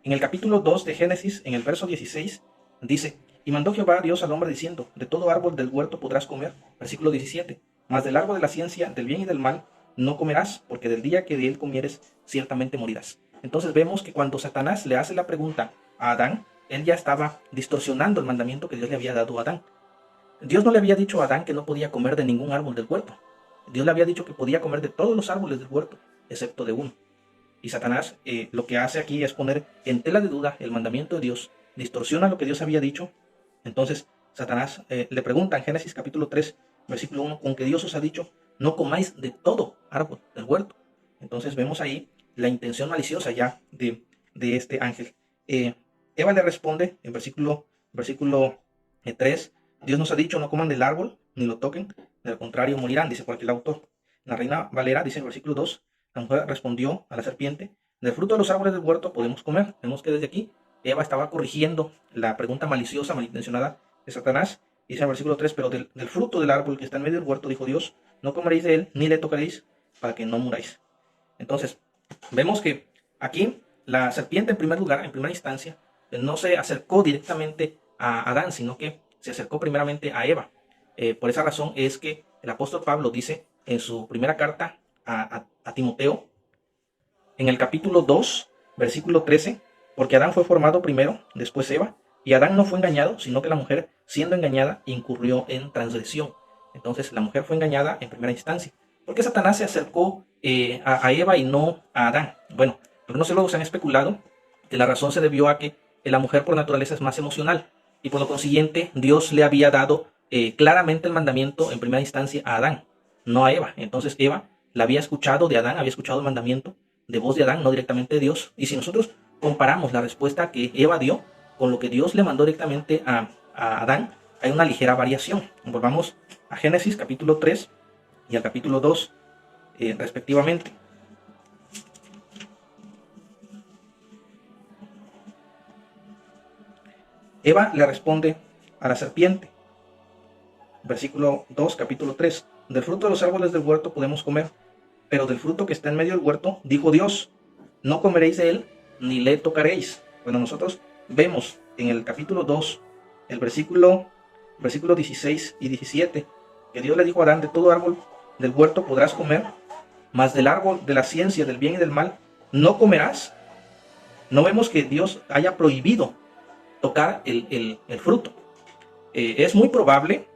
en el capítulo 2 de Génesis, en el verso 16, dice: y mandó Jehová Dios al hombre diciendo: de todo árbol del huerto podrás comer. Versículo 17, mas del árbol de la ciencia del bien y del mal no comerás, porque del día que de él comieres, ciertamente morirás. Entonces vemos que cuando Satanás le hace la pregunta a Adán, él ya estaba distorsionando el mandamiento que Dios le había dado a Adán. Dios no le había dicho a Adán que no podía comer de ningún árbol del huerto. Dios le había dicho que podía comer de todos los árboles del huerto, excepto de uno. Y Satanás lo que hace aquí es poner en tela de duda el mandamiento de Dios, distorsiona lo que Dios había dicho. Entonces Satanás le pregunta en Génesis capítulo 3, versículo 1, con que Dios os ha dicho, no comáis de todo árbol del huerto. Entonces vemos ahí la intención maliciosa ya de este ángel. Eva le responde en versículo 3, Dios nos ha dicho, no coman del árbol, ni lo toquen, de lo contrario morirán, dice por aquí el autor. La Reina Valera dice en versículo 2, la mujer respondió a la serpiente, del fruto de los árboles del huerto podemos comer. Vemos que desde aquí Eva estaba corrigiendo la pregunta maliciosa, malintencionada de Satanás. Dice en el versículo 3, pero del fruto del árbol que está en medio del huerto, dijo Dios, no comeréis de él, ni le tocaréis, para que no muráis. Entonces, vemos que aquí la serpiente en primer lugar, en primera instancia, no se acercó directamente a Adán, sino que se acercó primeramente a Eva. Por esa razón es que el apóstol Pablo dice en su primera carta a Timoteo, en el capítulo 2, versículo 13, porque Adán fue formado primero, después Eva, y Adán no fue engañado, sino que la mujer, siendo engañada, incurrió en transgresión. Entonces la mujer fue engañada en primera instancia. ¿Por qué Satanás se acercó a Eva y no a Adán? Bueno, algunos teólogos han especulado que la razón se debió a que la mujer por naturaleza es más emocional, y por lo consiguiente Dios le había dado claramente el mandamiento en primera instancia a Adán, no a Eva. Entonces Eva la había escuchado de Adán, había escuchado el mandamiento de voz de Adán, no directamente de Dios. Y si nosotros comparamos la respuesta que Eva dio con lo que Dios le mandó directamente a Adán, hay una ligera variación. Volvamos a Génesis capítulo 3 y al capítulo 2 respectivamente. Eva le responde a la serpiente, versículo 2, capítulo 3, del fruto de los árboles del huerto podemos comer, pero del fruto que está en medio del huerto, dijo Dios, no comeréis de él, ni le tocaréis. Bueno, nosotros vemos en el capítulo 2, el versículo 16 y 17, que Dios le dijo a Adán, de todo árbol del huerto podrás comer, mas del árbol de la ciencia del bien y del mal no comerás. No vemos que Dios haya prohibido tocar el fruto. Es muy probable,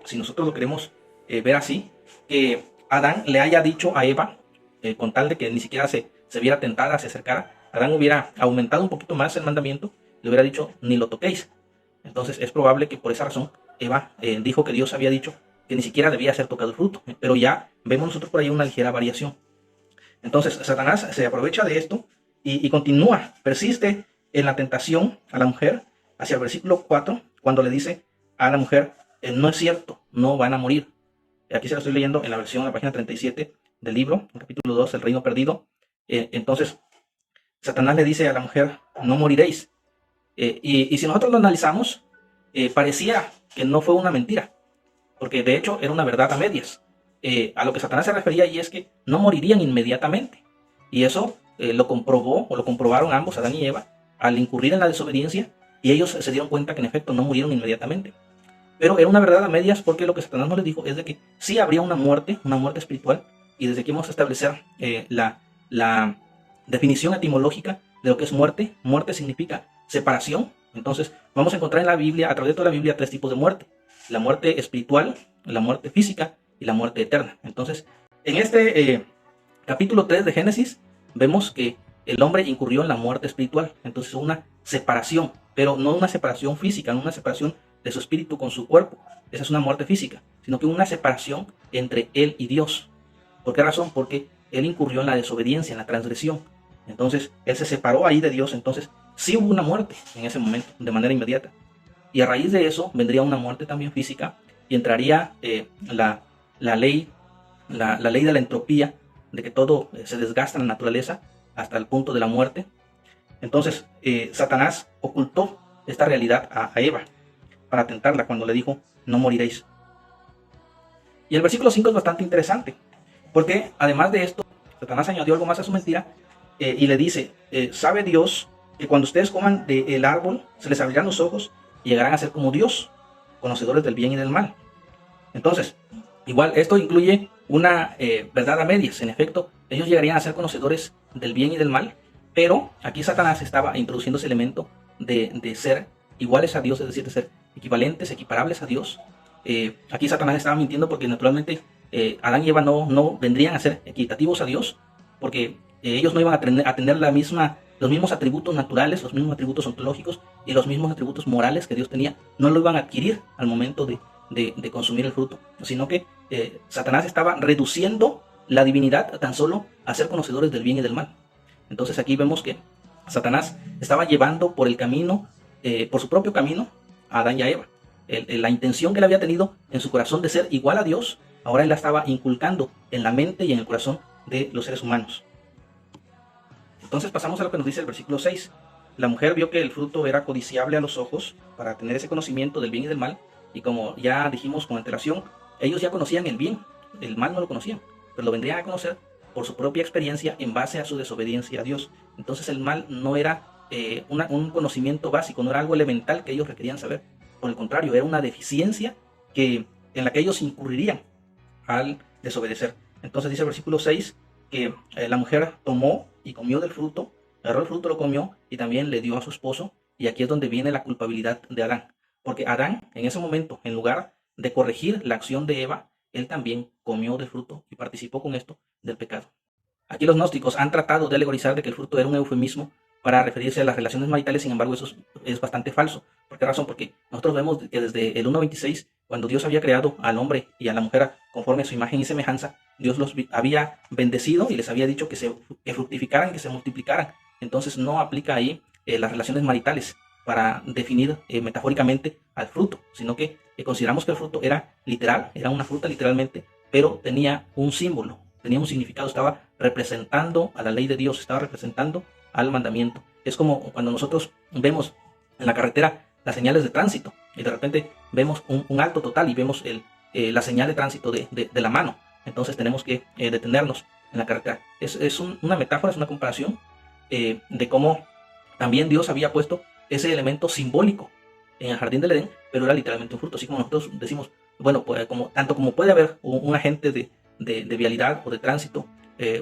si nosotros lo queremos ver así, que Adán le haya dicho a Eva, con tal de que ni siquiera se viera tentada, se acercara, Adán hubiera aumentado un poquito más el mandamiento, le hubiera dicho, ni lo toquéis. Entonces es probable que por esa razón Eva dijo que Dios había dicho que ni siquiera debía ser tocado el fruto, pero ya vemos nosotros por ahí una ligera variación. Entonces Satanás se aprovecha de esto y continúa, persiste en la tentación a la mujer hacia el versículo 4, cuando le dice a la mujer, no es cierto, no van a morir. Aquí se lo estoy leyendo en la versión, en la página 37 del libro, en capítulo 2, el reino perdido. Entonces, Satanás le dice a la mujer, no moriréis. Y si nosotros lo analizamos, parecía que no fue una mentira, porque de hecho era una verdad a medias. A lo que Satanás se refería ahí es que no morirían inmediatamente. Y eso lo comprobó, o lo comprobaron ambos, Adán y Eva, al incurrir en la desobediencia, y ellos se dieron cuenta que en efecto no murieron inmediatamente. Pero era una verdad a medias, porque lo que Satanás nos les dijo es de que sí habría una muerte espiritual, y desde aquí vamos a establecer la definición etimológica de lo que es muerte. Muerte significa separación. Entonces vamos a encontrar en la Biblia, a través de toda la Biblia, tres tipos de muerte: la muerte espiritual, la muerte física y la muerte eterna. Entonces, en este capítulo 3 de Génesis, vemos que el hombre incurrió en la muerte espiritual. Entonces, una separación, pero no una separación física, no una separación de su espíritu con su cuerpo. Esa es una muerte física, sino que una separación entre él y Dios. ¿Por qué razón? Porque él incurrió en la desobediencia, en la transgresión. Entonces, él se separó ahí de Dios. Entonces, sí hubo una muerte en ese momento, de manera inmediata. Y a raíz de eso vendría una muerte también física, y entraría la ley de la entropía, de que todo se desgasta en la naturaleza hasta el punto de la muerte. Entonces, Satanás ocultó esta realidad a Eva para tentarla cuando le dijo, no moriréis. Y el versículo 5 es bastante interesante, porque además de esto, Satanás añadió algo más a su mentira, y le dice, ¿sabe Dios que cuando ustedes coman del árbol se les abrirán los ojos y llegarán a ser como Dios, conocedores del bien y del mal? Entonces, igual esto incluye una verdad a medias. En efecto, ellos llegarían a ser conocedores del bien y del mal, pero aquí Satanás estaba introduciendo ese elemento de ser iguales a Dios, es decir, de ser equivalentes, equiparables a Dios. Aquí Satanás estaba mintiendo, porque naturalmente Adán y Eva no vendrían a ser equitativos a Dios, porque ellos no iban a tener los mismos atributos naturales, los mismos atributos ontológicos y los mismos atributos morales que Dios tenía. No lo iban a adquirir al momento de consumir el fruto, sino que Satanás estaba reduciendo la divinidad tan solo a ser conocedores del bien y del mal. Entonces aquí vemos que Satanás estaba llevando por el camino, por su propio camino, a Adán y a Eva. La intención que él había tenido en su corazón de ser igual a Dios, ahora él la estaba inculcando en la mente y en el corazón de los seres humanos. Entonces pasamos a lo que nos dice el versículo 6. La mujer vio que el fruto era codiciable a los ojos para tener ese conocimiento del bien y del mal, y como ya dijimos con antelación, ellos ya conocían el bien, el mal no lo conocían, pero lo vendrían a conocer por su propia experiencia en base a su desobediencia a Dios. Entonces el mal no era un conocimiento básico, no era algo elemental que ellos requerían saber. Por el contrario, era una deficiencia en la que ellos incurrirían al desobedecer. Entonces dice el versículo 6 que la mujer tomó y comió del fruto, agarró el fruto, lo comió y también le dio a su esposo. Y aquí es donde viene la culpabilidad de Adán, porque Adán en ese momento, en lugar de corregir la acción de Eva, él también comió del fruto y participó con esto del pecado. Aquí los gnósticos han tratado de alegorizar de que el fruto era un eufemismo para referirse a las relaciones maritales. Sin embargo, eso es bastante falso. ¿Por qué razón? Porque nosotros vemos que desde el 1.26, cuando Dios había creado al hombre y a la mujer conforme a su imagen y semejanza, Dios los había bendecido y les había dicho que fructificaran, que se multiplicaran. Entonces no aplica ahí las relaciones maritales para definir metafóricamente al fruto, sino que consideramos que el fruto era literal, era una fruta literalmente, pero tenía un símbolo, tenía un significado, estaba representando a la ley de Dios, estaba representando al mandamiento. Es como cuando nosotros vemos en la carretera las señales de tránsito y de repente vemos un alto total y vemos la señal de tránsito de la mano. Entonces tenemos que detenernos en la carretera. Es una metáfora, es una comparación de cómo también Dios había puesto ese elemento simbólico en el jardín del Edén, pero era literalmente un fruto. Así como nosotros decimos, bueno, pues tanto como puede haber un agente de vialidad o de tránsito,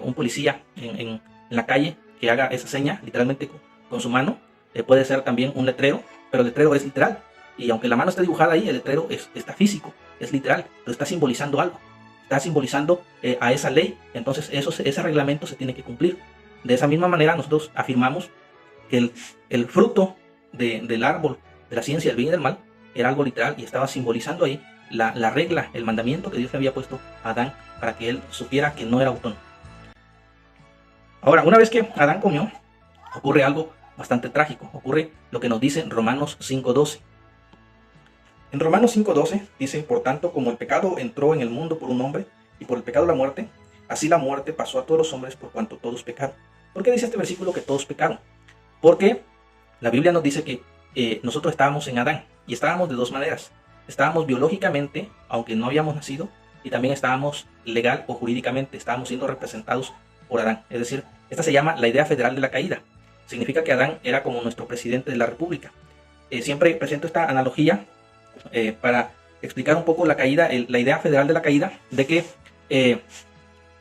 un policía en la calle que haga esa seña literalmente con su mano, puede ser también un letrero, pero el letrero es literal. Y aunque la mano esté dibujada ahí, el letrero está físico, es literal, pero está simbolizando algo, está simbolizando a esa ley. Entonces ese reglamento se tiene que cumplir. De esa misma manera nosotros afirmamos que el fruto del árbol de la ciencia del bien y del mal era algo literal y estaba simbolizando ahí la regla, el mandamiento que Dios le había puesto a Adán para que él supiera que no era autónomo. Ahora, una vez que Adán comió, ocurre algo bastante trágico. Ocurre lo que nos dice Romanos 5:12. En Romanos 5:12 dice, por tanto, como el pecado entró en el mundo por un hombre, y por el pecado la muerte, así la muerte pasó a todos los hombres por cuanto todos pecaron. ¿Por qué dice este versículo que todos pecaron? Porque la Biblia nos dice que nosotros estábamos en Adán, y estábamos de dos maneras. Estábamos biológicamente, aunque no habíamos nacido, y también estábamos legal o jurídicamente, estábamos siendo representados por Adán. Es decir, esta se llama la idea federal de la caída. Significa que Adán era como nuestro presidente de la república. Siempre presento esta analogía para explicar un poco la caída, la idea federal de la caída, de que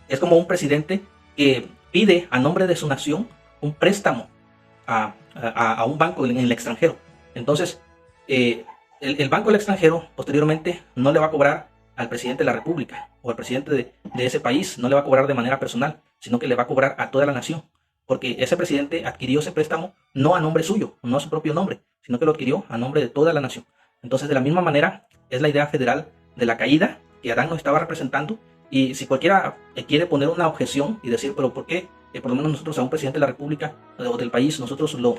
es como un presidente que pide a nombre de su nación un préstamo a un banco en el extranjero. Entonces, el banco del extranjero posteriormente no le va a cobrar al presidente de la república o al presidente de ese país, no le va a cobrar de manera personal, sino que le va a cobrar a toda la nación, porque ese presidente adquirió ese préstamo no a nombre suyo, no a su propio nombre, sino que lo adquirió a nombre de toda la nación. Entonces, de la misma manera, es la idea federal de la caída que Adán nos estaba representando. Y si cualquiera quiere poner una objeción y decir, pero ¿por qué por lo menos nosotros a un presidente de la república o del país, nosotros lo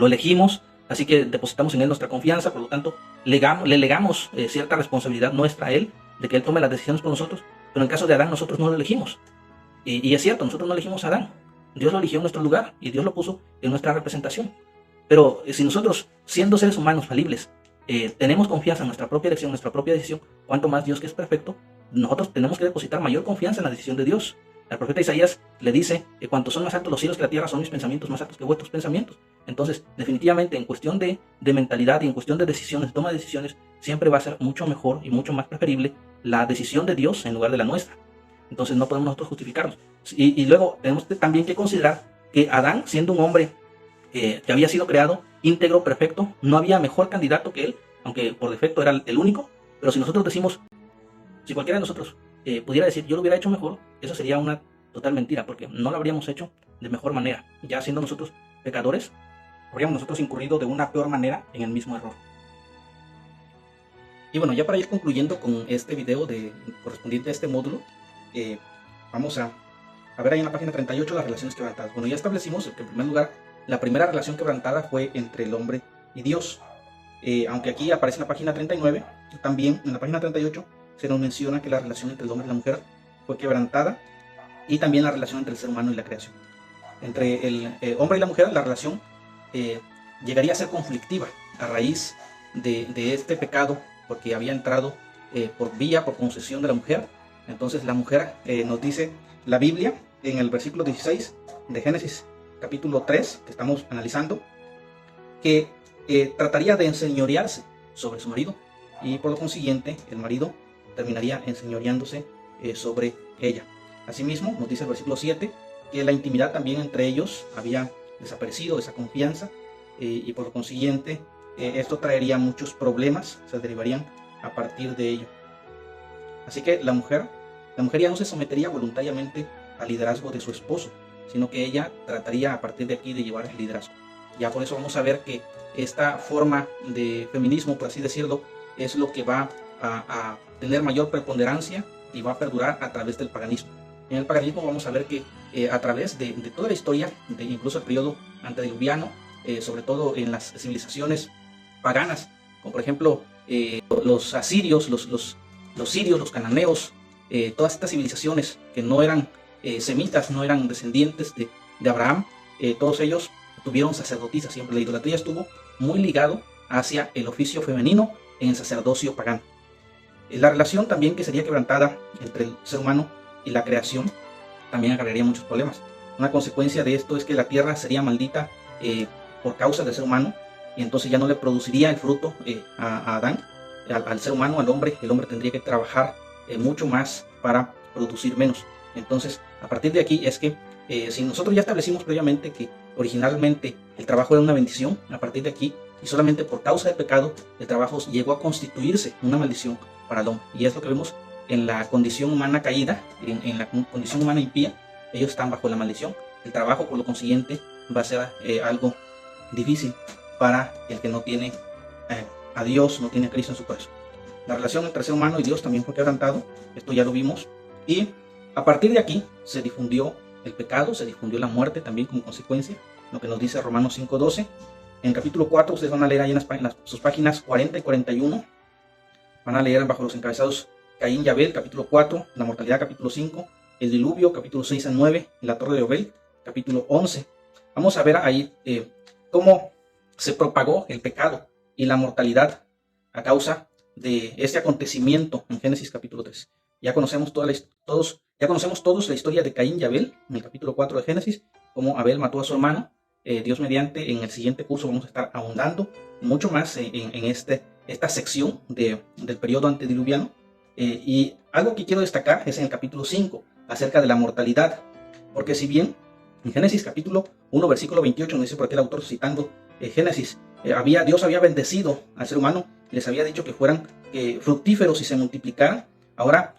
elegimos, así que depositamos en él nuestra confianza, por lo tanto le legamos cierta responsabilidad nuestra a él, de que él tome las decisiones por nosotros? Pero en el caso de Adán, nosotros no lo elegimos. Y es cierto, nosotros no elegimos a Adán. Dios lo eligió en nuestro lugar y Dios lo puso en nuestra representación. Pero si nosotros, siendo seres humanos falibles, tenemos confianza en nuestra propia elección, nuestra propia decisión, cuanto más Dios, que es perfecto, nosotros tenemos que depositar mayor confianza en la decisión de Dios. El profeta Isaías le dice que cuanto son más altos los cielos que la tierra, son mis pensamientos más altos que vuestros pensamientos. Entonces, definitivamente, en cuestión de mentalidad y en cuestión de decisiones, toma de decisiones, siempre va a ser mucho mejor y mucho más preferible la decisión de Dios en lugar de la nuestra. Entonces, no podemos nosotros justificarnos. Y luego tenemos también que considerar que Adán, siendo un hombre que había sido creado íntegro, perfecto, no había mejor candidato que él, aunque por defecto era el único. Pero si nosotros decimos, si cualquiera de nosotros pudiera decir yo lo hubiera hecho mejor, eso sería una total mentira, porque no lo habríamos hecho de mejor manera. Ya siendo nosotros pecadores, habríamos nosotros incurrido de una peor manera en el mismo error. Y bueno, ya para ir concluyendo con este video correspondiente a este módulo, vamos a ver ahí en la página 38 las relaciones quebrantadas. Bueno, ya establecimos que en primer lugar la primera relación quebrantada fue entre el hombre y Dios. Aunque aquí aparece en la página 39, también en la página 38 se nos menciona que la relación entre el hombre y la mujer fue quebrantada, y también la relación entre el ser humano y la creación. Entre el hombre y la mujer, la relación llegaría a ser conflictiva a raíz de este pecado, porque había entrado por concesión de la mujer. Entonces la mujer, nos dice la Biblia en el versículo 16 de Génesis capítulo 3, que estamos analizando, que trataría de enseñorearse sobre su marido, y por lo consiguiente el marido terminaría enseñoreándose sobre ella. Asimismo, nos dice el versículo 7 que la intimidad también entre ellos había desaparecido, esa confianza, y por lo consiguiente esto traería muchos problemas, se derivarían a partir de ello. Así que la mujer ya no se sometería voluntariamente al liderazgo de su esposo, sino que ella trataría a partir de aquí de llevar el liderazgo. Ya por eso vamos a ver que esta forma de feminismo, por así decirlo, es lo que va a tener mayor preponderancia y va a perdurar a través del paganismo. En el paganismo vamos a ver que a través de toda la historia, incluso el periodo antediluviano, sobre todo en las civilizaciones paganas, como por ejemplo los asirios, los sirios, los cananeos, todas estas civilizaciones que no eran semitas, no eran descendientes de Abraham, todos ellos tuvieron sacerdotisas. Siempre la idolatría estuvo muy ligado hacia el oficio femenino en el sacerdocio pagano. La relación también que sería quebrantada entre el ser humano y la creación también acarrearía muchos problemas. Una consecuencia de esto es que la tierra sería maldita por causa del ser humano, y entonces ya no le produciría el fruto a Adán, al ser humano, al hombre. El hombre tendría que trabajar mucho más para producir menos. Entonces, a partir de aquí es que si nosotros ya establecimos previamente que originalmente el trabajo era una bendición, a partir de aquí, y solamente por causa del pecado, el trabajo llegó a constituirse una maldición para el hombre. Y es lo que vemos en la condición humana caída, en la condición humana impía. Ellos están bajo la maldición. El trabajo, por lo consiguiente, va a ser algo difícil para el que no tiene a Dios, no tiene a Cristo en su corazón. La relación entre ser humano y Dios también fue quebrantado. Esto ya lo vimos. Y a partir de aquí se difundió el pecado, se difundió la muerte también como consecuencia, lo que nos dice Romanos 5:12. En el capítulo 4, ustedes van a leer ahí en sus páginas 40 y 41, Van a leer bajo los encabezados Caín y Abel, capítulo 4, la mortalidad, capítulo 5, el diluvio, capítulo 6 al 9, y la torre de Babel, capítulo 11. Vamos a ver ahí cómo se propagó el pecado y la mortalidad a causa de este acontecimiento en Génesis capítulo 3. Ya conocemos todos la historia de Caín y Abel en el capítulo 4 de Génesis, cómo Abel mató a su hermano. Dios mediante, en el siguiente curso vamos a estar ahondando mucho más en esta sección del periodo antediluviano. Y algo que quiero destacar es en el capítulo 5, acerca de la mortalidad. Porque si bien en Génesis capítulo 1, versículo 28, nos dice por aquí el autor citando Génesis, Dios había bendecido al ser humano, les había dicho que fueran fructíferos y se multiplicaran. Ahora,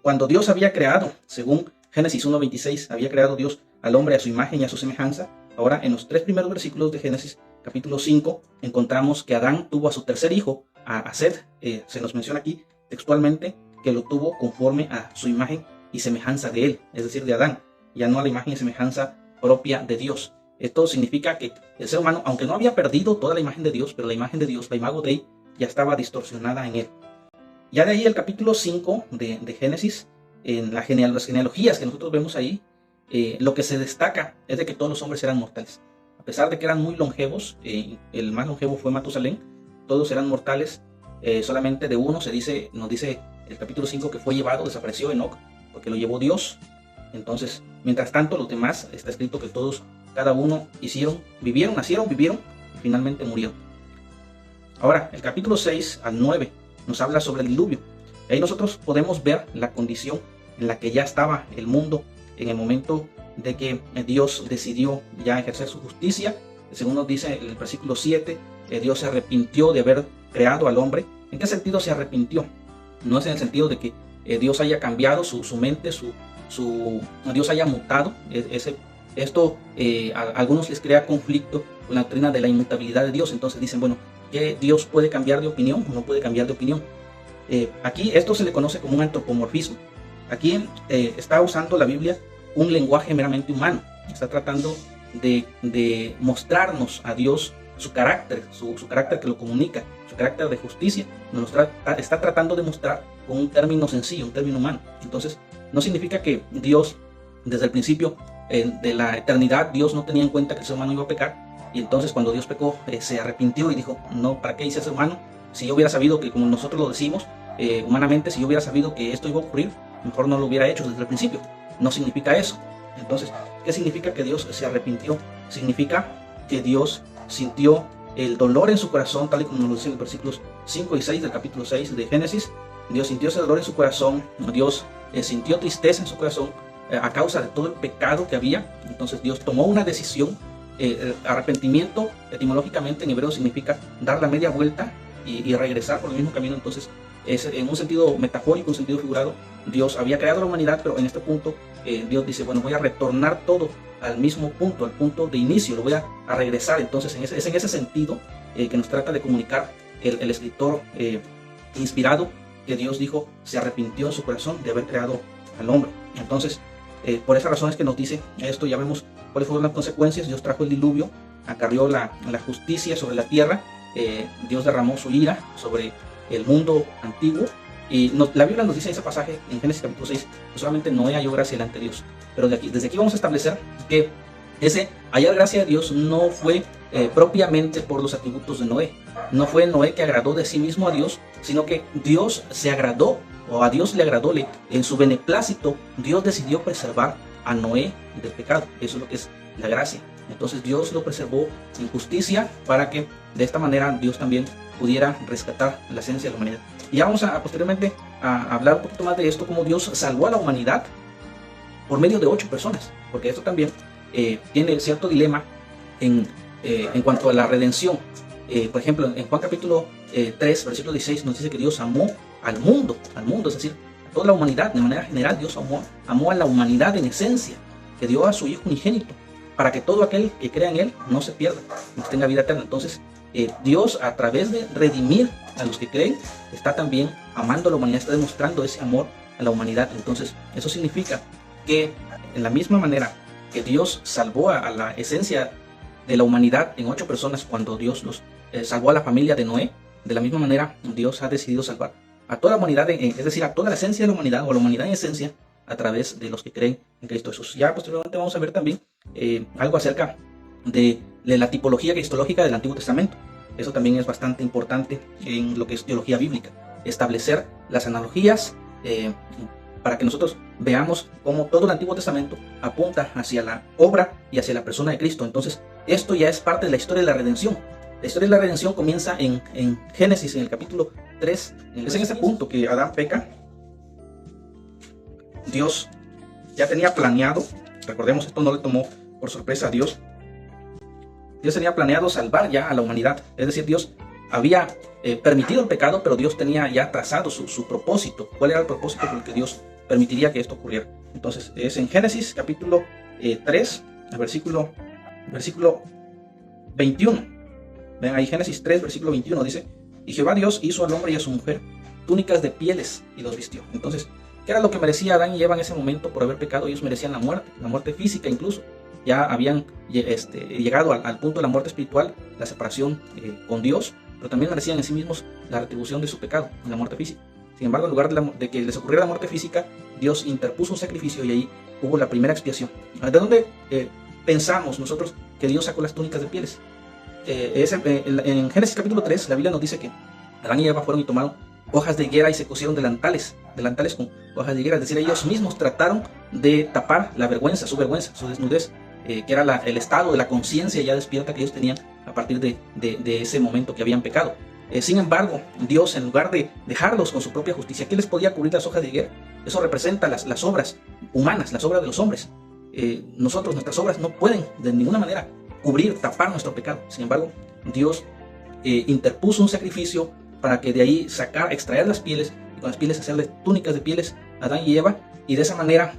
cuando Dios había creado, según Génesis 1:26, había creado Dios al hombre a su imagen y a su semejanza. Ahora, en los 3 primeros versículos de Génesis capítulo 5, encontramos que Adán tuvo a su tercer hijo, a Set. Se nos menciona aquí textualmente que lo tuvo conforme a su imagen y semejanza de él, es decir, de Adán, ya no a la imagen y semejanza propia de Dios. Esto significa que el ser humano, aunque no había perdido toda la imagen de Dios, pero la imagen de Dios, la imago Dei, ya estaba distorsionada en él. Ya de ahí el capítulo 5 de Génesis, en las genealogías que nosotros vemos ahí, lo que se destaca es de que todos los hombres eran mortales. A pesar de que eran muy longevos, el más longevo fue Matusalén, todos eran mortales. Solamente de uno nos dice el capítulo 5 que fue llevado, desapareció Enoc, porque lo llevó Dios. Entonces, mientras tanto, los demás está escrito que todos, cada uno nacieron, vivieron y finalmente murieron. Ahora, el capítulo 6 al 9 nos habla sobre el diluvio. Y ahí nosotros podemos ver la condición en la que ya estaba el mundo en el momento de que Dios decidió ya ejercer su justicia. Según nos dice el versículo 7, Dios se arrepintió de haber creado al hombre. ¿En qué sentido se arrepintió? No es en el sentido de que Dios haya cambiado su mente, Dios haya mutado. Esto a algunos les crea conflicto con la doctrina de la inmutabilidad de Dios. Entonces dicen, bueno, ¿que Dios puede cambiar de opinión o no puede cambiar de opinión? Aquí esto se le conoce como un antropomorfismo. Aquí está usando la Biblia un lenguaje meramente humano. Está tratando de mostrarnos a Dios su carácter, su carácter que lo comunica, su carácter de justicia. Está tratando de mostrar con un término sencillo, un término humano. Entonces, no significa que Dios, desde el principio de la eternidad, Dios no tenía en cuenta que el ser humano iba a pecar. Y entonces, cuando Dios pecó, se arrepintió y dijo, no, ¿para qué hice ser humano? Si yo hubiera sabido que, como nosotros lo decimos, humanamente, si yo hubiera sabido que esto iba a ocurrir, mejor no lo hubiera hecho desde el principio. No significa eso. Entonces, ¿qué significa que Dios se arrepintió? Significa que Dios sintió el dolor en su corazón, tal y como nos lo dicen los versículos 5 y 6 del capítulo 6 de Génesis. Dios sintió ese dolor en su corazón. Dios sintió tristeza en su corazón a causa de todo el pecado que había. Entonces Dios tomó una decisión. Arrepentimiento etimológicamente en hebreo significa dar la media vuelta y regresar por el mismo camino. Entonces, en un sentido metafórico, un sentido figurado, Dios había creado la humanidad, pero en este punto Dios dice, bueno, voy a retornar todo al mismo punto, al punto de inicio, lo voy a regresar. Entonces, es en ese sentido que nos trata de comunicar el escritor inspirado, que Dios dijo, se arrepintió en su corazón de haber creado al hombre. Entonces, por esas razones que nos dice esto, ya vemos cuáles fueron las consecuencias. Dios trajo el diluvio, acarrió la justicia sobre la tierra. Dios derramó su ira sobre el mundo antiguo. Y la Biblia nos dice en ese pasaje, en Génesis capítulo 6, que solamente Noé halló gracia delante de Dios. Pero desde aquí vamos a establecer que ese hallar gracia de Dios no fue propiamente por los atributos de Noé. No fue Noé que agradó de sí mismo a Dios, sino que Dios se agradó, o a Dios le agradó, en su beneplácito, Dios decidió preservar a Noé del pecado. Eso es lo que es la gracia. Entonces Dios lo preservó en justicia para que de esta manera Dios también pudiera rescatar la esencia de la humanidad. Y ya vamos posteriormente a hablar un poquito más de esto, cómo Dios salvó a la humanidad por medio de 8 personas, porque esto también tiene cierto dilema en cuanto a la redención. Por ejemplo, en Juan capítulo 3, versículo 16, nos dice que Dios amó al mundo, es decir, a toda la humanidad. De manera general, Dios amó a la humanidad en esencia, que dio a su Hijo unigénito, para que todo aquel que crea en Él no se pierda, no tenga vida eterna. Entonces, Dios, a través de redimir a los que creen, está también amando a la humanidad, está demostrando ese amor a la humanidad. Entonces, eso significa que en la misma manera que Dios salvó a la esencia de la humanidad en 8 personas cuando Dios los salvó a la familia de Noé, de la misma manera Dios ha decidido salvar a toda la humanidad, es decir, a toda la esencia de la humanidad, o la humanidad en esencia, a través de los que creen en Cristo Jesús. Ya posteriormente vamos a ver también algo acerca de la tipología cristológica del Antiguo Testamento. Eso también es bastante importante en lo que es teología bíblica, establecer las analogías para que nosotros veamos cómo todo el Antiguo Testamento apunta hacia la obra y hacia la persona de Cristo. Entonces, esto ya es parte de la historia de la redención. La historia de la redención comienza en Génesis, en el capítulo 3. Es en ese punto que Adán peca. Dios ya tenía planeado, recordemos, esto no le tomó por sorpresa a Dios. Dios tenía planeado salvar ya a la humanidad. Es decir, Dios había permitido el pecado, pero Dios tenía ya trazado su propósito. ¿Cuál era el propósito por el que Dios permitiría que esto ocurriera? Entonces, es en Génesis capítulo 3, versículo 21. Ven ahí, Génesis 3, versículo 21, dice: y Jehová Dios hizo al hombre y a su mujer túnicas de pieles y los vistió. Entonces, ¿qué era lo que merecía Adán y Eva en ese momento por haber pecado? Ellos merecían la muerte física incluso. Ya habían llegado al punto de la muerte espiritual, la separación con Dios, pero también merecían en sí mismos la retribución de su pecado, la muerte física. Sin embargo, en lugar de que les ocurriera la muerte física, Dios interpuso un sacrificio y ahí hubo la primera expiación. ¿De dónde pensamos nosotros que Dios sacó las túnicas de pieles? En Génesis capítulo 3, la Biblia nos dice que Adán y Eva fueron y tomaron hojas de higuera y se cosieron delantales con hojas de higuera. Es decir, ellos mismos trataron de tapar la vergüenza, su desnudez, que era el estado de la conciencia ya despierta que ellos tenían a partir de ese momento que habían pecado. Sin embargo, Dios, en lugar de dejarlos con su propia justicia, ¿qué les podía cubrir las hojas de higuera? Eso representa las obras humanas, las obras de los hombres. Nuestras obras no pueden de ninguna manera cubrir, tapar nuestro pecado. Sin embargo, Dios interpuso un sacrificio para que de ahí extraer las pieles, y con las pieles hacerle túnicas de pieles a Adán y Eva, y de esa manera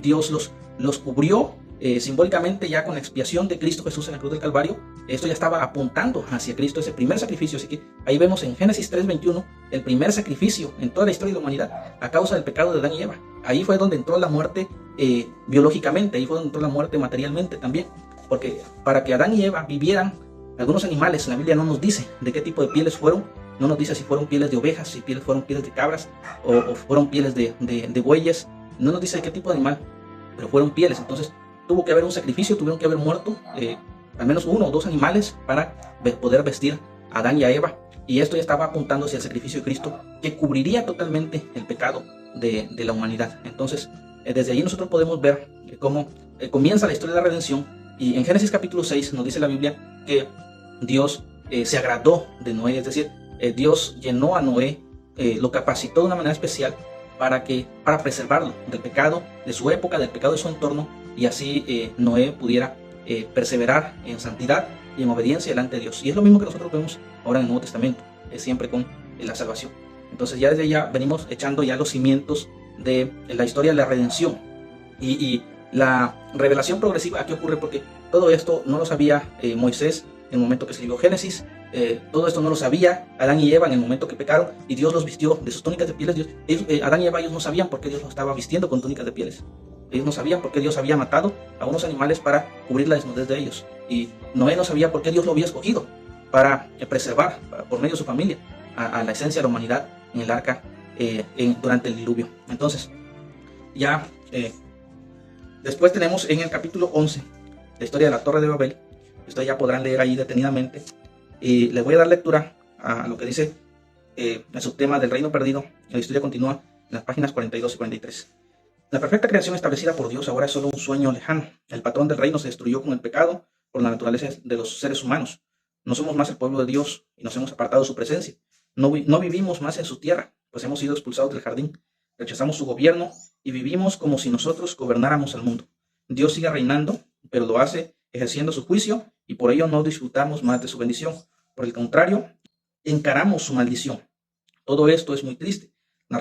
Dios los cubrió simbólicamente ya con la expiación de Cristo Jesús en la cruz del Calvario. Esto ya estaba apuntando hacia Cristo, ese primer sacrificio. Así que ahí vemos en Génesis 3:21 el primer sacrificio en toda la historia de la humanidad a causa del pecado de Adán y Eva. Ahí fue donde entró la muerte biológicamente, ahí fue donde entró la muerte materialmente también, porque para que Adán y Eva vivieran, algunos animales, la Biblia no nos dice de qué tipo de pieles fueron, no nos dice si fueron pieles de ovejas, si fueron pieles de cabras o fueron pieles de bueyes, no nos dice de qué tipo de animal, pero fueron pieles. Entonces tuvo que haber un sacrificio, tuvieron que haber muerto al menos 1 o 2 animales para poder vestir a Adán y a Eva, y esto ya estaba apuntando hacia el sacrificio de Cristo que cubriría totalmente el pecado de la humanidad. Entonces desde ahí nosotros podemos ver cómo comienza la historia de la redención. Y en Génesis capítulo 6 nos dice la Biblia que Dios se agradó de Noé, es decir, Dios llenó a Noé, lo capacitó de una manera especial para preservarlo del pecado de su época, del pecado de su entorno, y así Noé pudiera perseverar en santidad y en obediencia delante de Dios. Y es lo mismo que nosotros vemos ahora en el Nuevo Testamento, siempre con la salvación. Entonces ya desde ya venimos echando ya los cimientos de la historia de la redención y la revelación progresiva. ¿A qué ocurre? Porque todo esto no lo sabía Moisés en el momento que escribió Génesis. Todo esto no lo sabía Adán y Eva en el momento que pecaron y Dios los vistió de sus túnicas de pieles. Adán y Eva, ellos no sabían por qué Dios los estaba vistiendo con túnicas de pieles. Ellos no sabían por qué Dios había matado a unos animales para cubrir la desnudez de ellos. Y Noé no sabía por qué Dios lo había escogido para preservar, por medio de su familia, a la esencia de la humanidad en el arca durante el diluvio. Entonces, ya después tenemos en el capítulo 11 la historia de la Torre de Babel. Ustedes ya podrán leer ahí detenidamente. Y les voy a dar lectura a lo que dice el subtema del reino perdido. La historia continúa en las páginas 42 y 43. La perfecta creación establecida por Dios ahora es solo un sueño lejano. El patrón del reino se destruyó con el pecado por la naturaleza de los seres humanos. No somos más el pueblo de Dios y nos hemos apartado de su presencia. No vivimos más en su tierra, pues hemos sido expulsados del jardín. Rechazamos su gobierno y vivimos como si nosotros gobernáramos el mundo. Dios sigue reinando, pero lo hace ejerciendo su juicio y por ello no disfrutamos más de su bendición. Por el contrario, encaramos su maldición. Todo esto es muy triste. La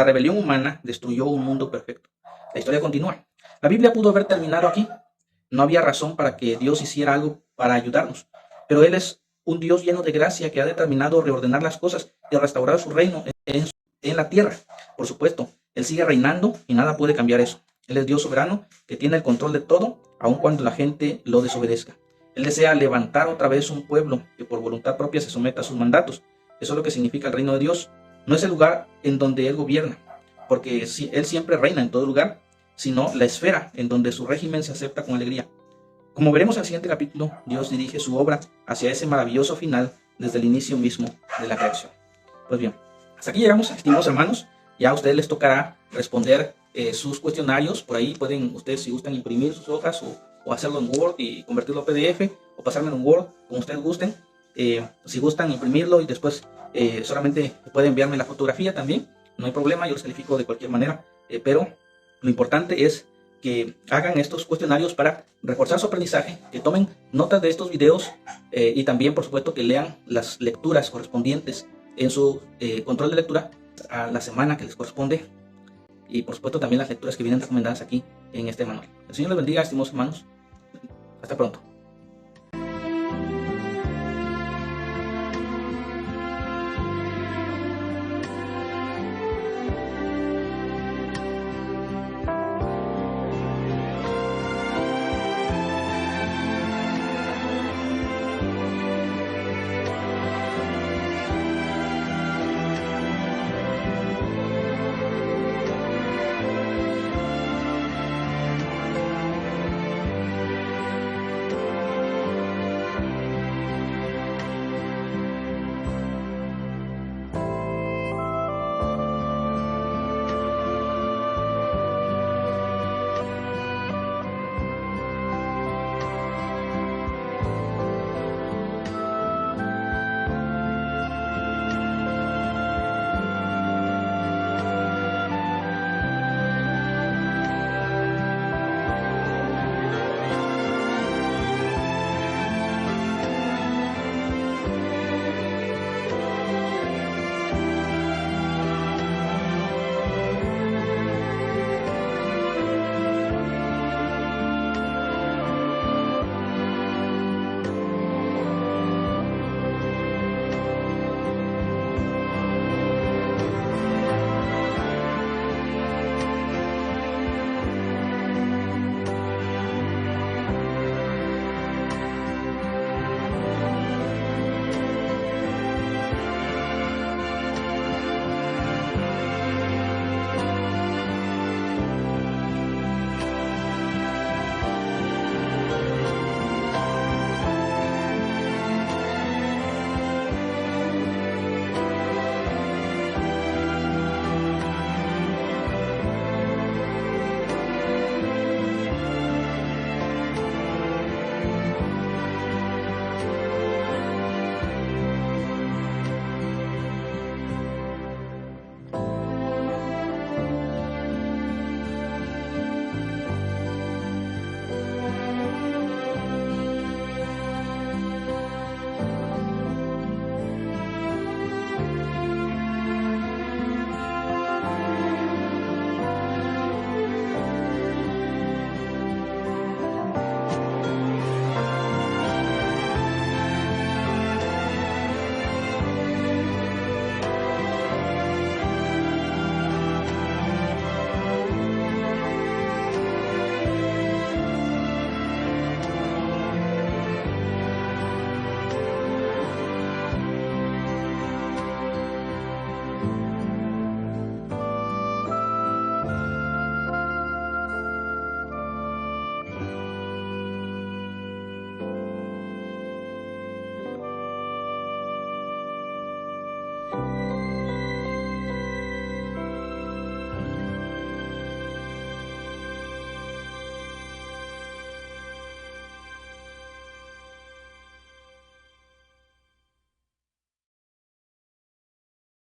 rebelión humana destruyó un mundo perfecto. La historia continúa. La Biblia pudo haber terminado aquí. No había razón para que Dios hiciera algo para ayudarnos, pero Él es un Dios lleno de gracia que ha determinado reordenar las cosas y restaurar su reino en la tierra. Por supuesto, Él sigue reinando y nada puede cambiar eso. Él es Dios soberano que tiene el control de todo, aun cuando la gente lo desobedezca. Él desea levantar otra vez un pueblo que por voluntad propia se someta a sus mandatos. Eso es lo que significa el reino de Dios. no es el lugar en donde Él gobierna, porque Él siempre reina en todo lugar, sino la esfera en donde su régimen se acepta con alegría. Como veremos en el siguiente capítulo, Dios dirige su obra hacia ese maravilloso final desde el inicio mismo de la creación. Pues bien, hasta aquí llegamos, estimados hermanos. Ya a ustedes les tocará responder sus cuestionarios. Por ahí pueden ustedes, si gustan, imprimir sus hojas o hacerlo en Word y convertirlo a PDF o pasarme en un Word, como ustedes gusten. Si gustan imprimirlo y después solamente pueden enviarme la fotografía también. No hay problema, yo los califico de cualquier manera. Pero lo importante es que hagan estos cuestionarios para reforzar su aprendizaje, que tomen notas de estos videos y también, por supuesto, que lean las lecturas correspondientes en su control de lectura a la semana que les corresponde, y por supuesto también las lecturas que vienen recomendadas aquí en este manual. El Señor les bendiga, estimados hermanos. Hasta pronto.